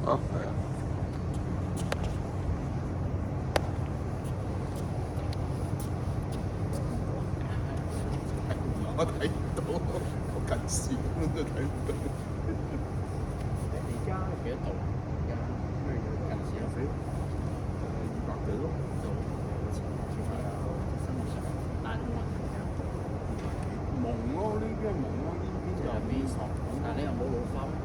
啊，係啊。我睇唔到，我近視根本都睇唔到。而家幾多度？而家咩嘅？近視有幾？200幾咯。就係啊，生活上大通運蒙咯，呢邊係蒙咯，呢邊就邊索。但係你又冇老花咩？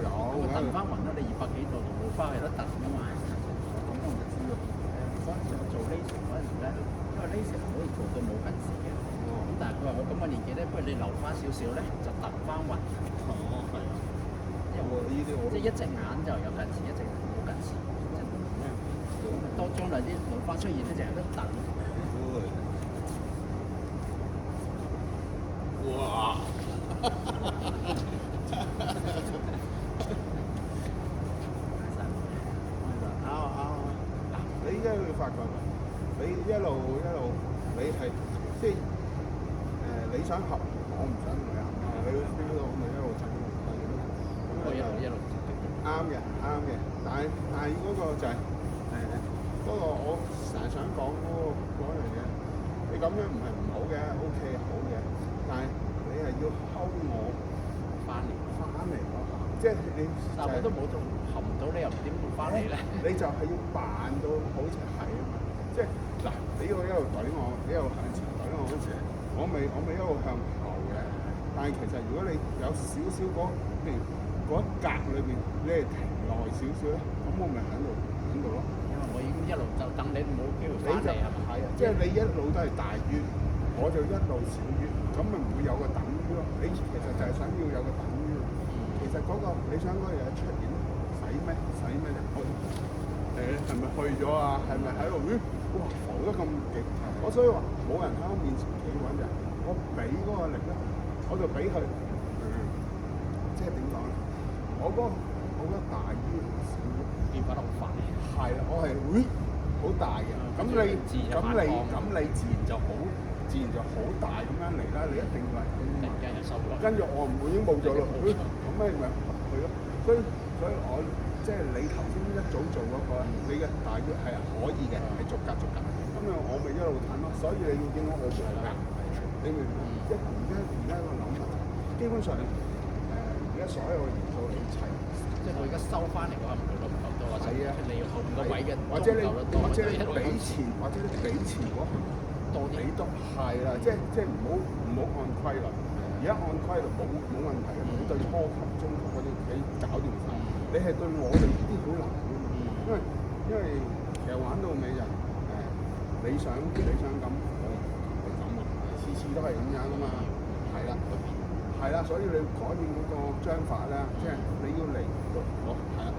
有。咁啊，突翻雲啦！你200幾度同老花係得突㗎嘛？咁我唔知喎。嗰陣時我做 LASIK 嗰陣時咧，因為 LASIK 可以做到冇近視嘅。咁但係佢話我咁嘅年紀咧，不如你留翻少少咧，就突翻雲。哦，係啊。因為我呢啲我即係一隻眼就有近視，一隻眼冇近視。當將來啲老花出現咧，就有得突。哇！你而家會發覺，你一路，你係即係你想合，我唔想同你合啊！你呢度咪一路整，我一路啱嘅，但係嗰個就係嗰個我成日想講嗰樣嘢，你咁樣唔係唔好嘅 ，OK 好嘅，但係你係要睺我翻嚟咯，即係你但係我都冇做含唔到，你又點會翻嚟咧？你就係要扮到好似係啊嘛，即係嗱，你要一路懟我，你一路向前懟我嗰時，我咪一路向後嘅，但係其實如果你有少少譬如嗰一格裏邊，你係停耐少少咧，咁我咪喺度咯。因為我已經一路就等你冇機會翻嚟係嘛？係啊，即係你一路都係大於，我就一路小於，咁咪唔會有個等於咯。你其實就係想要有個等於。其實嗰個你想嗰樣嘢出現，使咩就去？係咪去咗啊？係咪喺度？哇，浮得咁勁！我所以話冇人喺我面前企穩嘅，我俾嗰個力咧，我就俾佢。即係點講咧？我覺得大於小於，變化得好快。係啦，我係好大嘅。咁你自然就好大咁樣嚟啦。你一定係突然間又收咗。跟住我唔會已經冇咗咯。咁咪去咯。所以我即係你頭先一早做嗰個，你嘅大約係可以嘅，係逐格。咁樣我咪一路睇咯。所以你要見到我冇㗎。你明唔明？即係而家個諗法，基本上而家所有嘅元素你齊。即係我而家收翻嚟嗰下唔會咁夠多，或者你要後面個位嘅或者你俾錢嗰下多啲你都係啦，即係唔好按規律。而家按規律冇問題嘅，對初級、中級嗰啲你搞掂晒。你係對我哋呢啲好難㗎嘛，因為其實玩到尾就你想咁，我係咁啊，次次都係咁樣㗎嘛，係啦，所以你改變嗰個章法咧，即係你要嚟我係啦，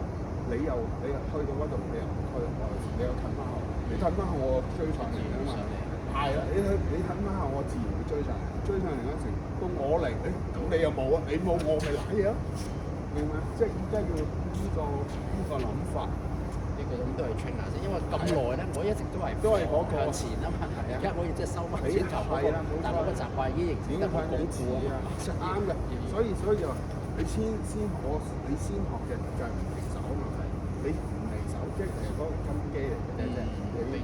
你又去到嗰度，你又褪翻後，你褪翻後我追上嚟㗎嘛，係啦，你褪翻後我自然會追上嚟嗰時，到我嚟，咁你又冇啊，你冇我咪賴嘢咯，明唔明？即係而家要呢個諗法，呢個咁都係 train 下先，因為咁耐咧，我一直都係嗰個向前啊嘛，而家可以即係收翻先頭嗰個，但係嗰個習慣已經形成得好鞏固啊，啱嘅，所以就話你先學嘅就係唔離手啊嘛，你唔離手即係其實嗰個根基嚟嘅啫，你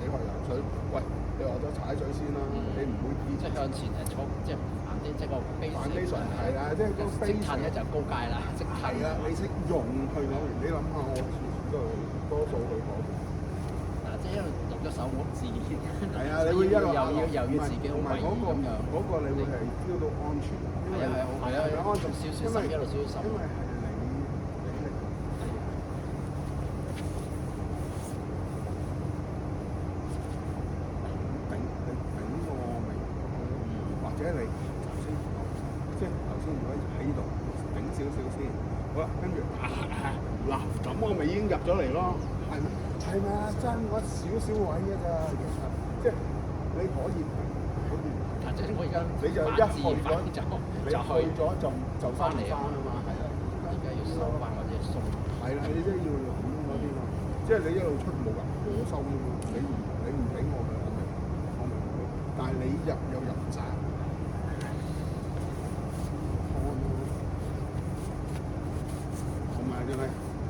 學游水，喂，你學咗踩水先啦，你唔會跌，即係向前係即係行啲即係個 base 係啦，即係個 base 識褪咧就高階啦，識褪啦，你識用去嗰邊，你諗下我次次都係多數去嗰邊。嗱，即係因為入咗手我自然係啊，你會一路又要自己好危險咁樣，嗰個你會係 feel 到安全，係安全少少心，一路少少心，因為係你力。頂個明，或者你頭先如果喺度頂少少先，好啦，跟住嗱咁我咪已經入咗嚟咯，係咩？係咪啊？爭嗰少少位嘅咋，其實即係你可以，即係我而家你就一去咗就翻嚟啊嘛，係啊，而家要收翻或者鬆，係啦，你真係要諗嗰啲咯，即係你一路出冇㗎，我收㗎嘛，你唔俾我嘅，我明，但係你入有入閘。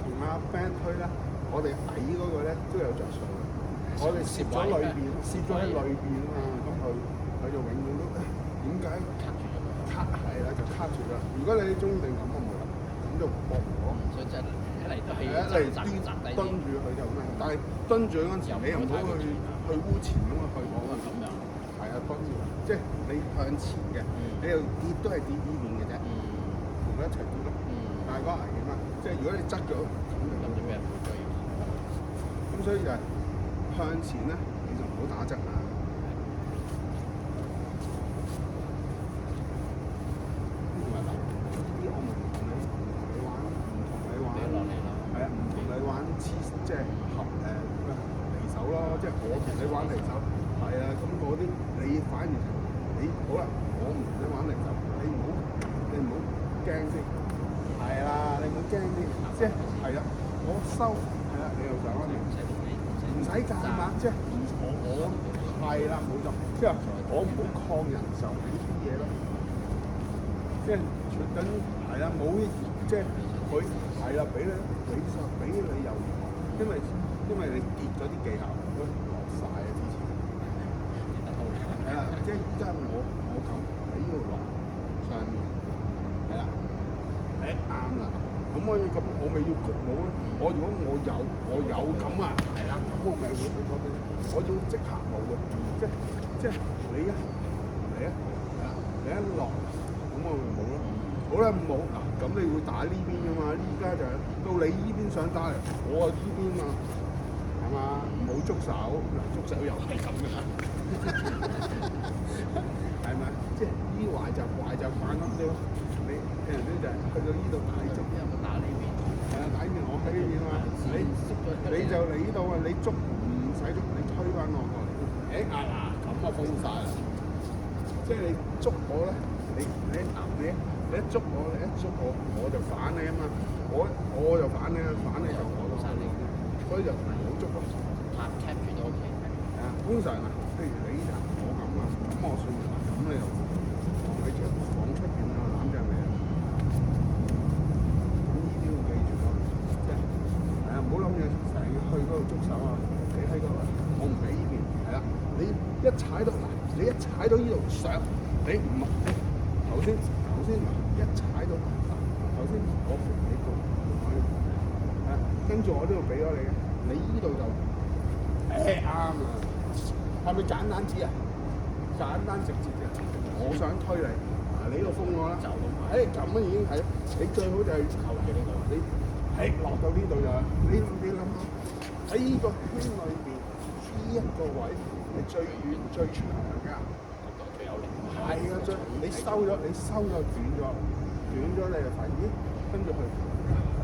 同埋 band 推咧，我哋底嗰個咧都有着數嘅。我哋攝咗裏邊，攝咗喺裏邊啊嘛，咁佢就永遠都點解卡係啦，就卡住啦。如果你中定咁就冇啦，咁就搏唔到。所以真係一嚟都係一嚟蹲住佢就咩？但係蹲住嗰陣時，你又唔好去污前咁啊，去我咁樣。係啊，蹲住，即係你向前嘅，你又跌都係跌呢邊嘅啫，同佢一齊跌咯。但係嗰個危險啊，即係如果你側咗，咁就俾人追。咁所以就係向前咧，你就唔好打側啊。即係合離手咯，即係我同你玩離手，係啊，咁嗰啲你反而你好啦，我唔同你玩離手，你唔好驚先，係啦，你唔好驚先，即係係啦，我收係啦，你又上翻嚟，唔使夾硬，即係我係啦，冇錯，即係我唔好抗人受呢啲嘢咯，即係等係啦，冇即係佢係啦，俾你又。因為你跌咗啲技巧都落晒啊！之前係啦，即係依家我咁喺呢度落上面係啦，啱啦。咁我咪要焗帽咯。如果我有咁啊，係啦，咁我咪會去嗰邊。我要即刻冇嘅，即係你一嚟啊，係啦，你一落咁我咪冇咯。好啦，冇嗱，咁你會打呢邊噶嘛？依家就係到你依邊想打嚟，我啊依邊嘛，係嘛？冇捉手，嗱捉手又係咁噶啦，係咪？即係呢壞就慣咁啫。你人哋就係去到呢度打捉，因為我打呢邊，係啊，打呢邊我喺呢邊嘛。你就嚟呢度啊！你捉唔使捉，你推翻我過嚟。咁啊封晒啦！即係你捉我咧，你一捉我就反你啊嘛，我就反你啊，反你就我就反你，所以就唔好捉咯。拍 cap 住都 OK。係啊，通常啊，譬如你就我咁啊，咁我算啦，咁你就放喺房出邊啊，攬隻你啊。咁呢啲要記住咯，即係係啊，唔好諗住成日去嗰度捉手啊，你喺嗰度，我唔喺呢邊，係啦，你一踩到嗱，你一踩到呢度上，你唔頭先一踩到頭先我扶你過，係跟住我呢度俾咗你嘅，你呢度就啱啦，係咪簡單啲啊？簡單直接嘅，我想推你，你呢度封我啦，就咁，咁樣已經係，你最好就係求其呢度，你落到呢度就，你諗下喺呢個圈裏邊，呢一個位係最遠最長㗎。最有力。係啊，你收咗短咗你就發現，跟住佢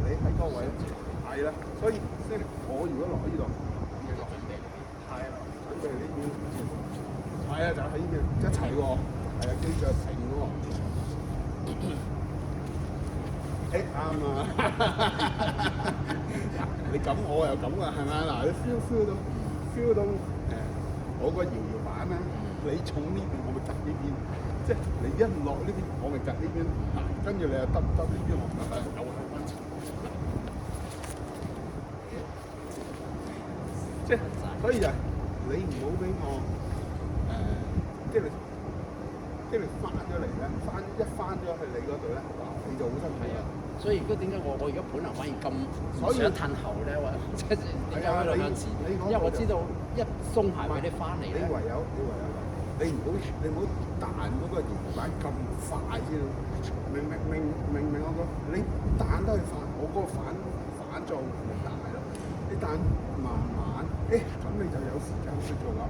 你喺嗰位係啦，所以即係我如果落喺呢度，你落係啊，準備呢邊，係啊，就喺呢邊一齊喎，係啊，記住停喎，啱啊，你咁我又咁啊，係咪啊？嗱，你 feel 到我個搖搖板咧，你重呢邊，我咪夾呢邊。即係你一落呢邊，我咪夾呢邊，跟住你又得呢邊，我咪又去翻前。即係所以就係你唔好俾我即係翻咗嚟咧，翻咗去你嗰度咧，你就好辛苦啊！所以而家點解我而家本來反而咁想褪後咧？或即係點解喺度向前？因為我知道一鬆鞋俾你翻嚟咧，你唯有你唔好彈嗰個搖板咁快先，明我講，你彈都係反，我嗰個反作用大咯。你彈慢慢，咁你就有時間去做啦。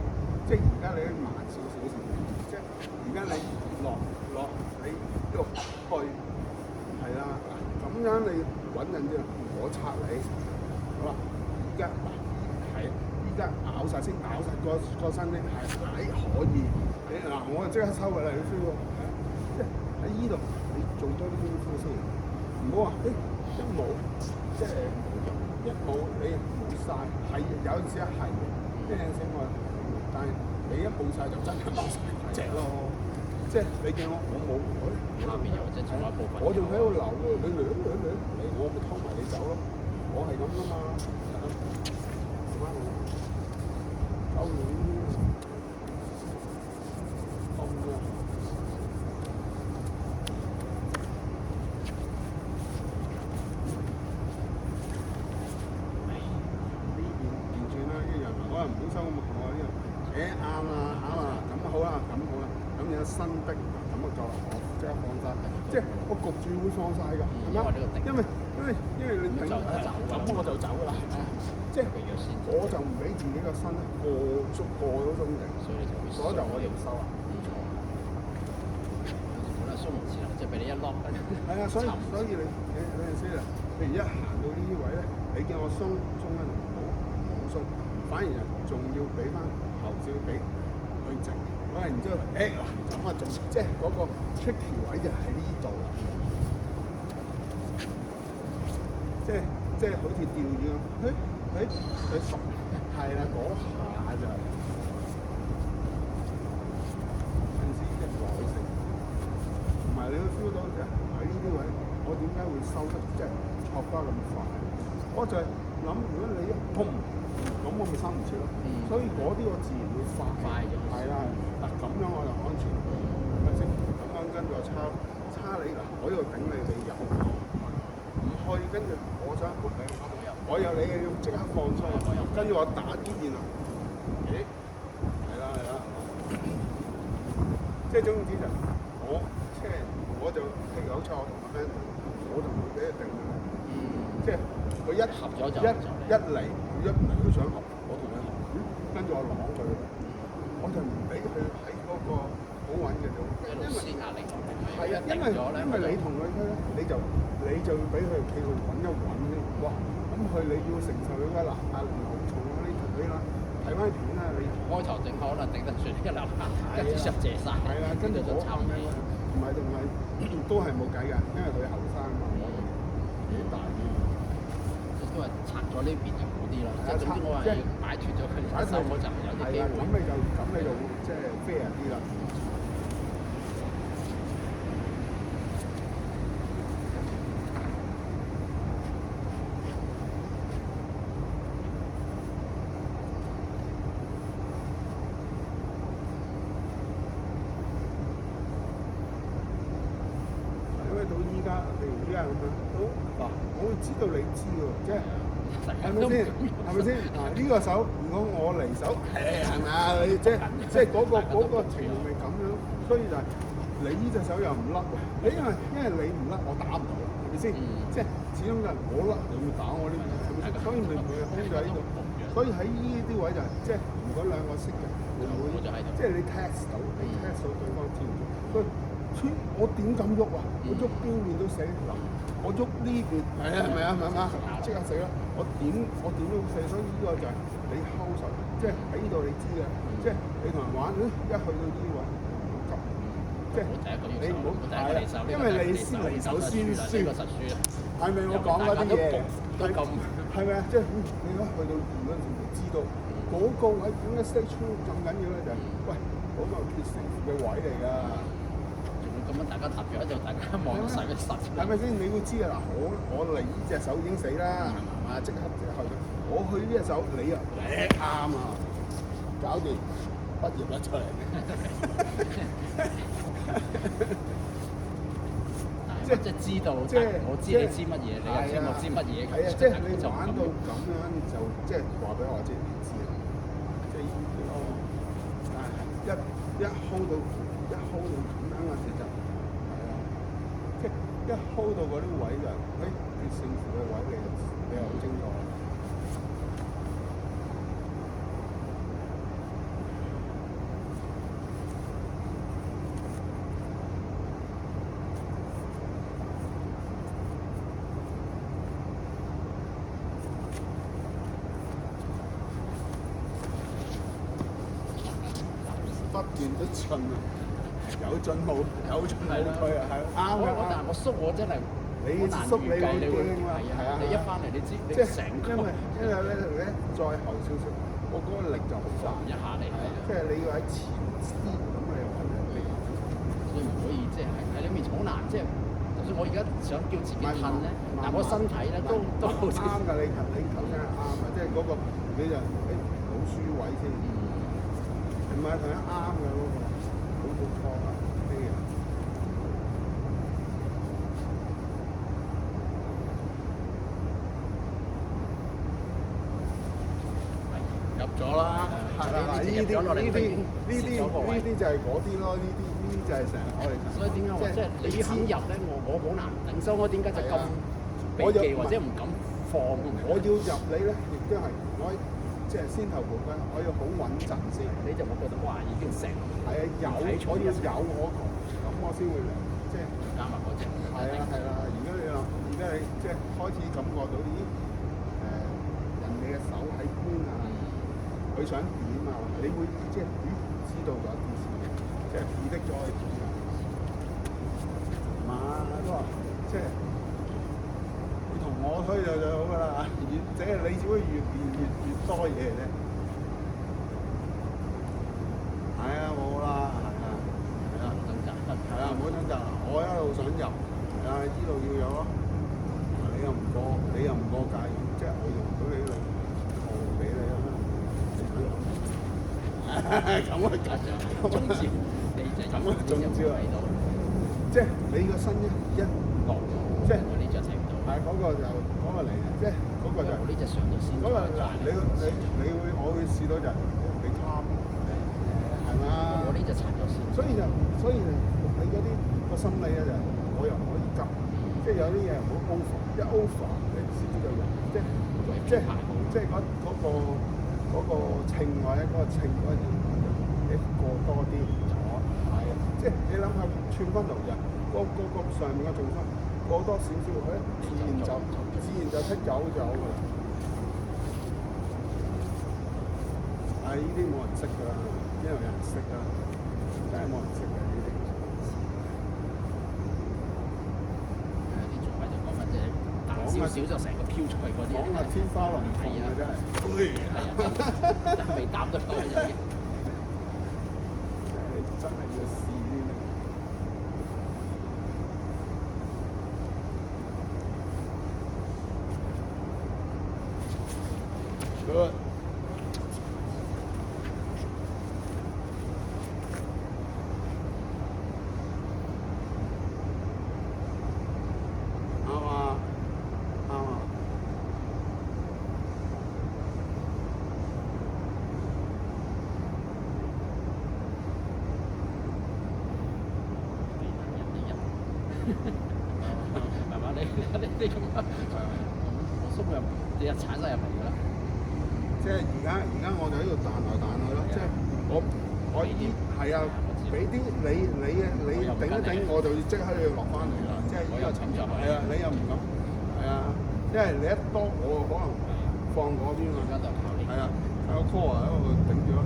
即係而家你慢少少先，即係而家你落你呢度去，係啦，咁樣你穩陣啲，我拆你，好啦，而家係。咬實先，咬實個身咧，係可以。你嗱，我就即刻收㗎啦，你 feel 到，即係喺依度，你做多啲功夫先，唔好話一冇，即係一冇你冇晒，係有陣時係啲靚聲我，但係你一冇晒就真係冇晒隻咯。即係你見我冇，下邊有隻另外一部分，我仲喺度留喎，你我咪偷埋你走咯。我係咁噶嘛，做乜我收料咁嘅。呢邊完全啦一樣，我又唔好收咁厚啊呢樣。啱啊，咁好啦，咁好啦，咁有新的咁就夠啦，我即刻放晒，即係我焗住會放晒㗎，係咪？因為你頂咁我就走㗎啦，即係我就唔俾自己個身過咗鐘嘅，所以就我哋唔收啦。好啦，鬆唔切啦，即係俾你一落緊。係啊，所以你陣時啊，譬如一行到呢啲位咧，你叫我鬆咧冇鬆，反而仲要俾翻後少俾去靜。然之後咁啊仲即係嗰個 tricky 位就喺呢度啦，即係好似吊住咁，佢熟係啦嗰下就陣時嘅耐性，同埋你都 feel 到嘅喺呢啲位，我點解會收得即係錯得咁快？我就係諗，如果你一砰咁，我咪收唔切咯。所以嗰啲我自然會快咗。係啦，嗱咁樣我就安全，係咪先？咁樣跟住我叉你嗱，我呢度頂你，你有唔可以跟住我想撥你，我有你要即刻放出，跟住我打啲線啦。咦？係啦，即係總之就我就譬如好似我同阿 friend，我就唔會俾佢頂嘅，即係佢一合咗就一嚟都想合，我同佢合，跟住我攞佢，我就唔俾佢喺嗰個好穩嘅度，因為施壓力係啊，因為你同佢推咧，你就要俾佢企佢穩一穩先，哇！咁你要承受佢嘅壓力好重啊！呢條片啦，睇翻片啦，你開頭整可能頂得住一流下，跟住就謝晒，係啦，跟住就炒起。同埋都係冇計㗎，因為佢後生嘛，我哋幾大啲。都係拆咗呢邊就好啲咯，即係總之我話要擺脱咗佢哋手，我就有啲機會。咁你就即係 fair 啲啦。到依家，譬如依家咁樣，嗱，我會知道你知喎，即係係咪先？係咪先？嗱，呢個手，如果我離手，係咪啊？你即係嗰個情形咪咁樣，所以就係你呢隻手又唔甩喎。你因為你唔甩，我打唔到，係咪先？即係始終就係我甩，你會打我呢邊，係咪先？所以咪空咗喺度。所以喺呢啲位就係即係如果兩個識嘅，會唔會即係你 test 到對方跳唔跳？我點敢喐啊？我喐邊面都死嗱，我喐呢邊係咪？即刻死啦！我點都死，所以呢個就係你 hold 手，即係喺呢度你知嘅，即係你同人玩，一去到呢位唔急，即係你唔好係啦，因為你先離手先輸，係咪我講嗰啲嘢？係咪啊？即係你一去到二嗰陣時，就知道嗰個位點解 stage 咁緊要咧？就係喂嗰個決勝嘅位嚟㗎。咁樣大家踏住喺度，大家望到實嘅實。係咪先？你會知啊！嗱，我嚟呢隻手已經死啦，即刻去。我去呢隻手，你啊啱啊，搞掂，畢業啦出嚟。即係知道，即係我知你知乜嘢，你又知我知乜嘢。係啊，即係你玩到咁樣就即係話俾我知你知啦。即係一 hold 到咁樣嘅時就。即係一 hold 到嗰啲位就，決勝負嘅位你又好清楚。不斷都進啊！有進步退啊，係啱嘅。但係我縮我真係你縮你會驚嘛？係啊，你一翻嚟你知，即係成因為咧再後少少，我嗰個力就好大一下嚟，即係你要喺前啲咁你又分人力，所以唔可以即係喺你面前好難，即係就算算我而家想叫自己褪咧，但我身體咧都好似啱㗎，你頭先係啱啊，即係嗰個你就冇輸位先，唔係頭先啱嘅嗰個，好錯啊呢個。入咗啦，係啦，呢啲就係嗰啲咯，呢啲就係成日我哋。所以點解話即係你肯入咧，我好難頂，所以我點解就咁避忌或者唔敢放？我要入你咧，亦都係我即係先頭部分，我要好穩陣先。你就會覺得哇，已經成係啊，我要有我同，咁我先會嚟，即係加埋嗰隻。係啦係啦，而家你話，而家你即係開始感覺到咦人哋嘅手喺邊啊？佢想點啊？你會即係知道咗啲事，即係記得咗佢點啊？嘛都話即係你同我推就好㗎啦，即係你只會越練越多嘢啫。係啊，冇啦，係啊，係啊，唔好掙扎。我一路想入，係啊，呢度要有咯。你又唔過界，即係我用唔到你嚟，我俾你啊！咁啊，中招，你就咁啊，中招嚟到，即係你個身一落，即係我呢隻睇唔到。係嗰個就嗰個嚟嘅，即係嗰個就我呢隻上到先。嗰個嗱，我會試到就係你貪，係嘛？我呢隻殘咗先。所以你嗰啲個心理咧就係我又唔可以急，即係有啲嘢唔好 over，一 over 你先知道用，即係嗰個稱或者嗰個稱嗰樣嘢過多啲咗，係啊，即係你諗下串分爐就個上面嘅重心過多少少，自然就剔走咗㗎啦。係呢啲冇人識㗎啦，邊有人識啊？真係冇人識嘅呢啲。啲做法就講緊即係大少少就成個飄出去嗰啲。講下天花龍鳳啊，真係。真係未擔得到有啲。真係要試呢啲。Good。慢慢你咁啊，我鬆入，你又踩晒入嚟㗎啦。即係而家我就喺度彈來彈去咯，即係我依係啊，俾啲你頂一頂，我就即刻要落翻嚟啦。即係依個沉着係啊，你又唔敢係啊，因為你一多我可能放嗰邊啊。而家就靠你。係啊，有個 core 喺度頂住咯。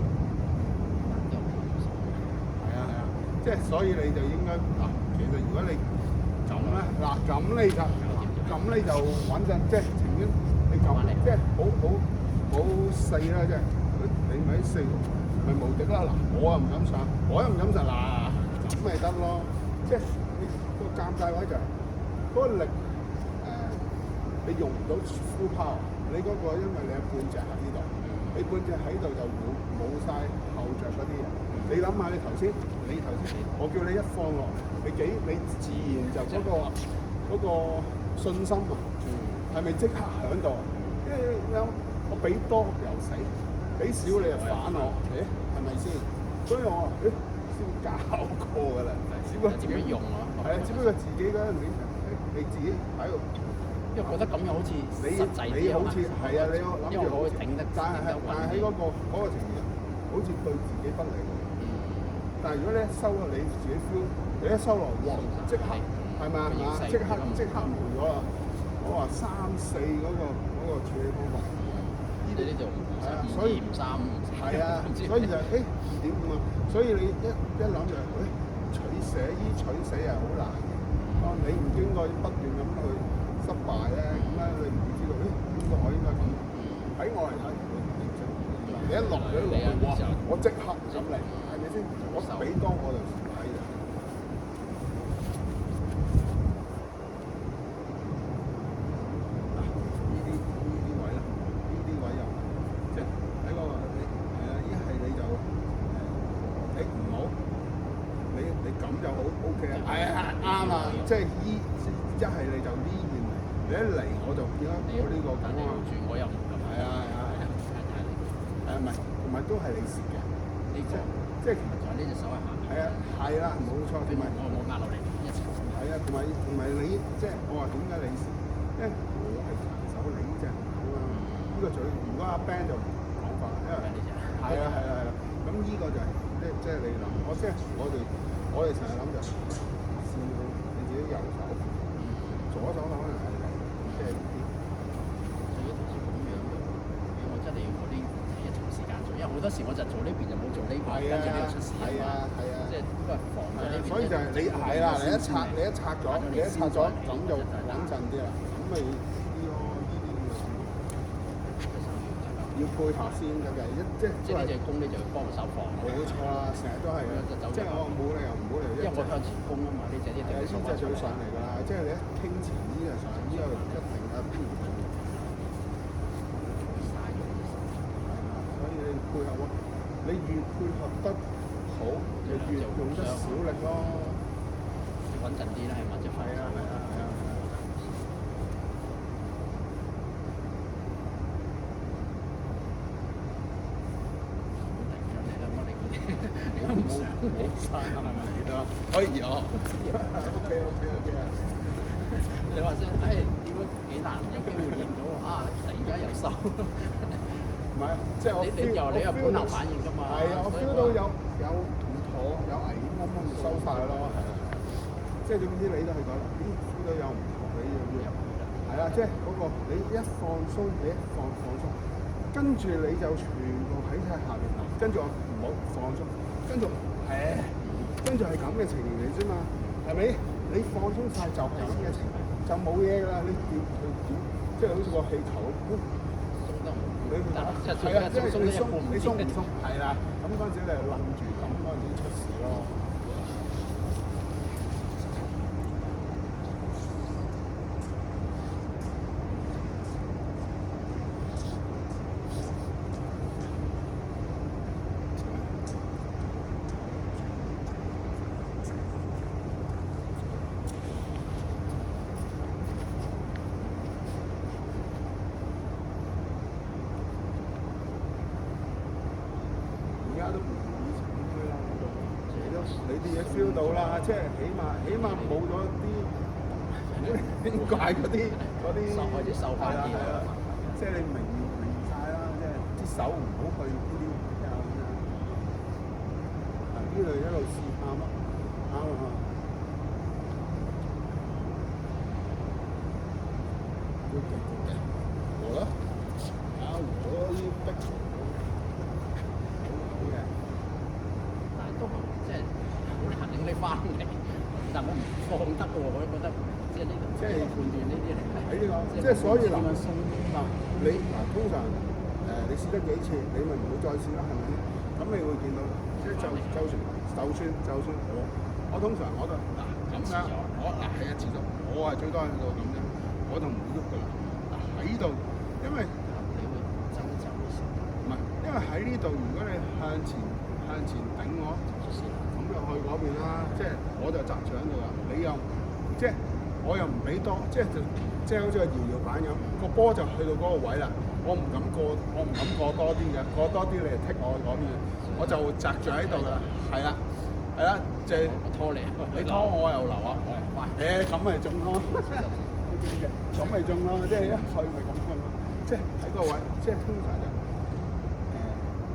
係啊，即係所以你就應該嗱，其實如果你咁咧，嗱咁你就穩陣，即係情願你咁，即係好四啦，即係你咪四咪無敵啦。嗱，我又唔敢上，嗱咁咪得咯。即係你個尷尬位就係嗰個力你用唔到 full power， 你嗰個因為你有半隻喺呢度，你半隻喺度就冇晒後著嗰啲嘢。你諗下你頭先，我叫你一放落，你自然就嗰個信心啊，係咪即刻喺度？因為我俾多又死，俾少你又反我，係咪先？所以我話先教過㗎啦，只不過點樣用啊？係啊，只不過自己嗰陣時，你自己喺度，因為覺得咁樣好似實際啲啊嘛。你好似係啊，你諗住好頂得，但係喺嗰個情形，好似對自己不利。但係如果你一收落你自己 feel，你一收落哇，即刻係咪啊？即刻冇咗啦！我話3、4嗰個處理方法，呢啲就係啊，所以唔3係啊，所以就2.5啊，所以你一諗就取捨係好難嘅。當你唔經過不斷咁去失敗咧，咁咧你唔會知道邊個我應該咁。喺我嚟睇，你一落咗落去，哇！我即刻咁嚟，係咪先？我俾多我就睇嘅。OK 啊，係啊，啱啊，即係依一係你就呢邊嚟，你一嚟我就見到我呢個咁啊，住我又唔咁。係啊係啊係啊，唔係同埋都係你蝕嘅，呢個即係就呢隻手係行。係啊係啦，冇錯，同埋我冇壓落嚟一齊。係啊，同埋你即係我話點解你蝕？因為我係彈手，你隻唔好啊，呢個嘴如果阿 Ben 就唔講法，因為係啊係啊係啊，咁呢個就係即係你諗，我哋成日諗就試你自己右手，左手可能係即係呢啲。所以頭先咁樣嘅，我真係要嗰啲一長時間做，因為好多時我就做呢邊就冇做呢邊，跟住呢度出事啊嘛。係啊，即係都係防咗呢邊。所以就係你係啦，你一拆咗，咁就穩陣啲啦。咁咪呢啲要配合先得嘅，即係呢隻弓咧就要幫手防。冇錯啦，成日都係嘅。即係我冇理由唔好嚟，因為我向前攻啊嘛，呢隻一定呢隻就要上嚟㗎啦。即係你一傾前呢就上，呢個一定啊必然做。所以你配合喎，你越配合得好，就越用得少力咯。穩陣啲啦，係咪？即係係啊係啊係啊！冇晒係咪得？可以哦。OK OK 啊！你話先，點解幾難有機會見到啊？突然間又收。唔係，即係你又本能反應㗎嘛？係啊，我 feel 到有唔妥，有危險，我咪收晒咯。係啊，即係總之你都係覺得，咦 feel 到有唔妥，你要入去啦。係啦，即係嗰個你一放鬆，你一放鬆，跟住你就全部喺晒下邊，跟住我唔好放鬆，跟住係咁嘅情形嚟啫嘛，係咪？你放鬆晒就係咁嘅情形，就冇嘢㗎啦。你點即係好似個氣球咁，你係啊，即係你鬆唔鬆？係啦，咁嗰陣時你就愣住，咁嗰陣時出事咯。而家都唔同以前咁推啦，你啲嘢 feel 到啦，即係起碼冇咗啲點解嗰啲受快啲係啦，即係你明晒啦，即係啲手唔好去呢啲位啊咁樣。呢度一路試啱啊，啱啊！我啦，我要逼。但係都即係好難令你翻嚟，但我唔放得嘅喎，我覺得即係呢個即係判斷呢啲嚟喺呢個，即係所以嗱你嗱通常你試得幾次，你咪唔會再試啦，係咪先？咁你會見到，即係就算我通常我就嗱咁樣，我嗱係一次咗，我係最多喺度咁啫，我就唔會喐㗎啦。嗱喺度，因為你會爭走嘅時候，唔係，因為喺呢度，如果你向前頂我，咁就去嗰邊啦。即係我就擲住喺度啦，你又即係我又唔俾多，即係好似個搖搖板咁，個波就去到嗰個位啦。我唔敢過多啲嘅，過多啲你就踢我嗰邊，我就擲住喺度啦。係啦，就係拖你，你拖我又留啊。咁咪中咯，咁咪中咯，即係一去咪咁嘅咯。即係喺個位，即係通常就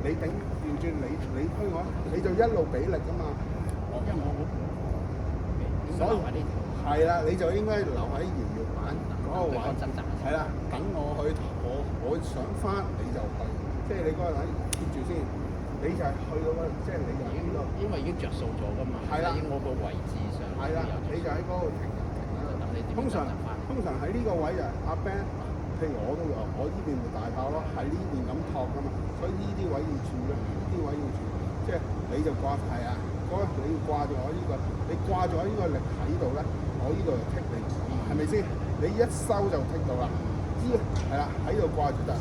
你頂調轉你推我，你就一路俾力㗎嘛。因為我所以係啦，你就應該留喺搖搖板嗰個位，係啦，等我去我想翻你就去，即係你嗰個位貼住先，你就係去到嗰度，即係你就喺呢度，因為已經着數咗㗎嘛。係啦，我個位置上係啦，你就喺嗰度停啦。通常喺呢個位就阿 Ben，譬如我呢邊咪大炮咯，喺呢邊咁托㗎嘛，所以呢啲位要住咯，呢啲位要住，即係你就掛係啊，嗰你要掛住我呢個，你掛住我呢個力喺度咧，我呢度就剔你，係咪先？你一收就剔到啦，呢係啦，喺度掛住得，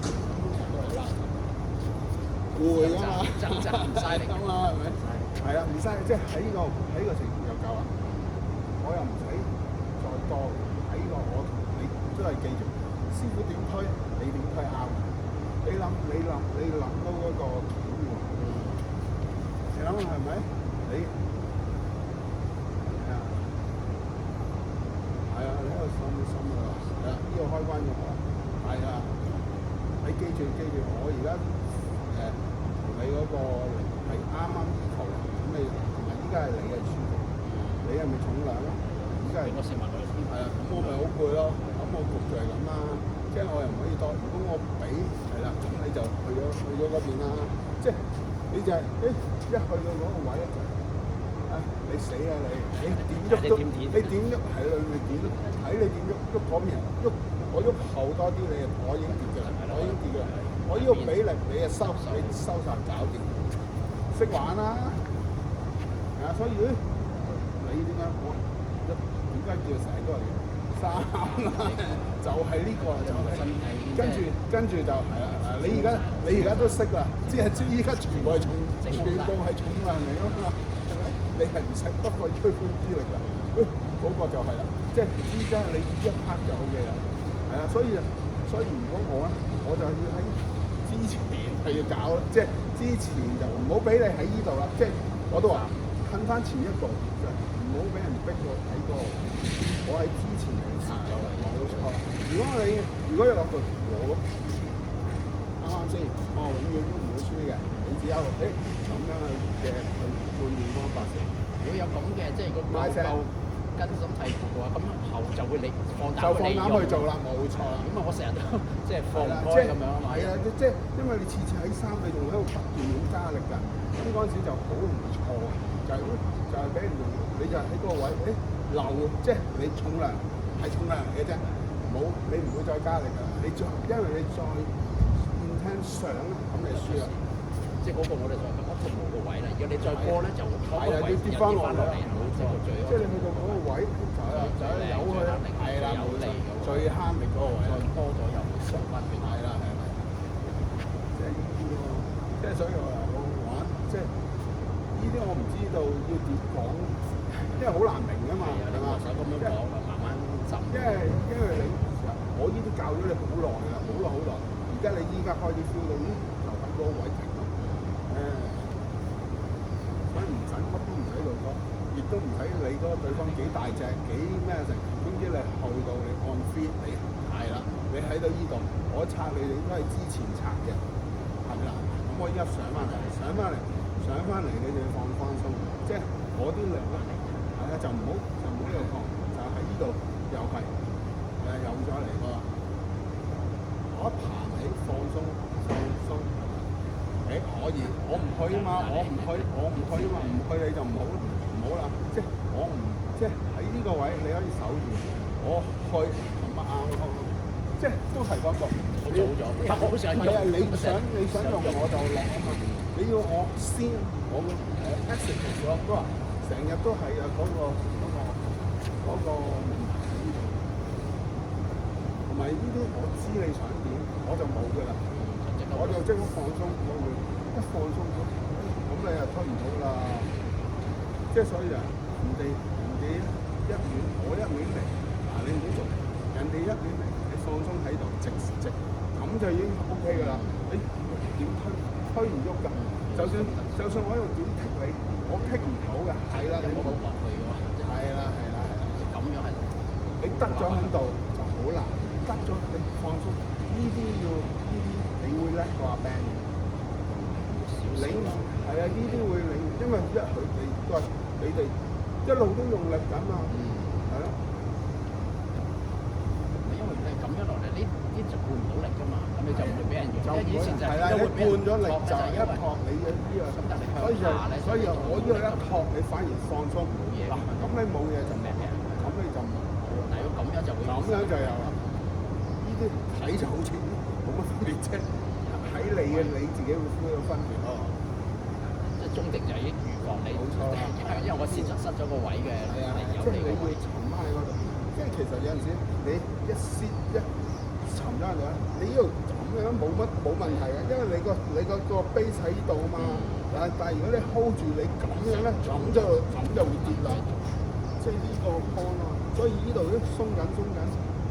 攰啊嘛，掙扎唔晒力啊嘛，係咪？係啊，唔嘥，即係喺呢個情況就夠啦。我又唔使再多睇落，我你都係記住，師傅點推，你點推啱。你諗到嗰個橋喎，你諗係咪？你係啊，你喺度心啊，係啊，呢個開關咗，係啊，你記住，我而家同你嗰個係啱啱依球，咁你同埋依家係你嘅舒服，你係咪重量啊？依家係我食埋佢先。係啊，咁我咪好攰咯，咁我焗就係咁啦，即係我又唔可以多。如果我俾係啦，咁你就去咗嗰邊啦，即係你就係一去到嗰個位咧就你死啦你點喐都你點喐係啦，你點喐睇你點喐嗰邊喐，我喐後多啲，我已經跌㗎啦，我要俾力你就收晒搞掂，識玩啦，係啊，所以你點解我點解叫成日都係3就係呢個就係跟住就係啦，你而家都識啦，即係依家全部係重量嚟㗎嘛。你係唔使不費吹灰之力㗎，嗰個就係啦，即係依家你一拍就 O K 啦，係啊，所以如果我就要喺之前係要搞，即係之前就唔好俾你喺呢度啦，即係我都話褪翻前一步，就唔好俾人逼我睇過，我喺之前嚟查就係冇錯。如果你落到我啱啱先，我永遠都唔會輸嘅，你只有咁樣嘅判斷方法先。如果有咁嘅，即係個夠根深蒂固嘅話，咁後就會你放膽去做啦，冇錯啦。咁啊，我成日都即係放唔開咁樣啊嘛。係啊，即係因為你次次喺衫，你仲喺度不斷咁加力㗎，咁嗰陣時就好容易錯，就係俾人用，你就喺嗰個位，漏，即係你重量係重量嚟嘅啫，你唔會再加力㗎，因為你再唔聽上，咁你輸啦。即係嗰個我哋就咁一冇個位啦，如果你再過咧就嗰個位跌翻落嚟，即係你去到嗰個位就由佢係啦，有利最慳力嗰個位，再多咗又會上翻轉。係啦，即係呢啲咯，即係所以我玩，即係呢啲我唔知道要點講，因為好難明㗎嘛，係嘛？想咁樣講慢慢浸。因為你我呢啲教咗你好耐啦，好耐，而家你依家開始 feel 到，就喺嗰個位停咯。所以唔使乜都唔使做多，亦都唔使理嗰個對方幾大隻幾咩成，總之你去到你按 fit 你係啦，你喺到呢度，我拆你哋都係之前拆嘅，係咪啦？咁我依家上翻嚟，你哋放鬆，即係我啲力咧，係啊，就唔好呢度放，就喺呢度又係又再嚟個，我一爬起放鬆。可以，我唔去啊嘛，我唔去啊嘛，唔去你就唔好啦，即係我唔即係喺呢個位你可以守住，我去咁啱咯，即係都係嗰個。我做咗，我好想用。係啊，你想用我就落啊嘛，你要我先，我execute 咗都話成日都係啊嗰個問題喺呢度，同埋呢啲我知你想點，我就冇㗎啦。我就即刻放鬆，我會一放鬆咗，咁你又推唔到啦。即係所以啊，人哋一亂，我一亂嚟，你唔好做。人哋一亂嚟，你放鬆喺度，直，咁就已經 OK 㗎啦。你點推唔喐㗎？就算我喺度點踢你，我踢唔到㗎。係啦，你冇落去㗎嘛。係啦。咁樣係。你得咗喺度就好難，得咗你放鬆，呢啲你會叻過阿 Ben 嘅，你係啊，呢啲會你，因為佢哋都係你哋一路都用力緊嘛，係咯。因為你咁樣落嚟，呢就換唔到力㗎嘛，咁你就唔會俾人用。即係以前就係你換咗力就係一托你嘅呢個，所以我呢個一托你反而放鬆冇嘢。嗱，咁你冇嘢就咩？咁你就冇。但係如果咁樣就會。咁樣就有啦。呢啲睇就好似冇乜分別啫。睇你自己會 feel 到分別咯。即係終極就係預防你。冇錯啦。因為我先失咗個位嘅，係啊，即係你會沉喺嗰度。即係其實有陣時你一沉咗喺度咧，你呢度咁樣冇問題嘅，因為你個 base 喺度啊嘛。但係如果你 hold 住你咁樣咧，咁就會跌啦。即即係呢個 con 咯。所以呢度都鬆緊，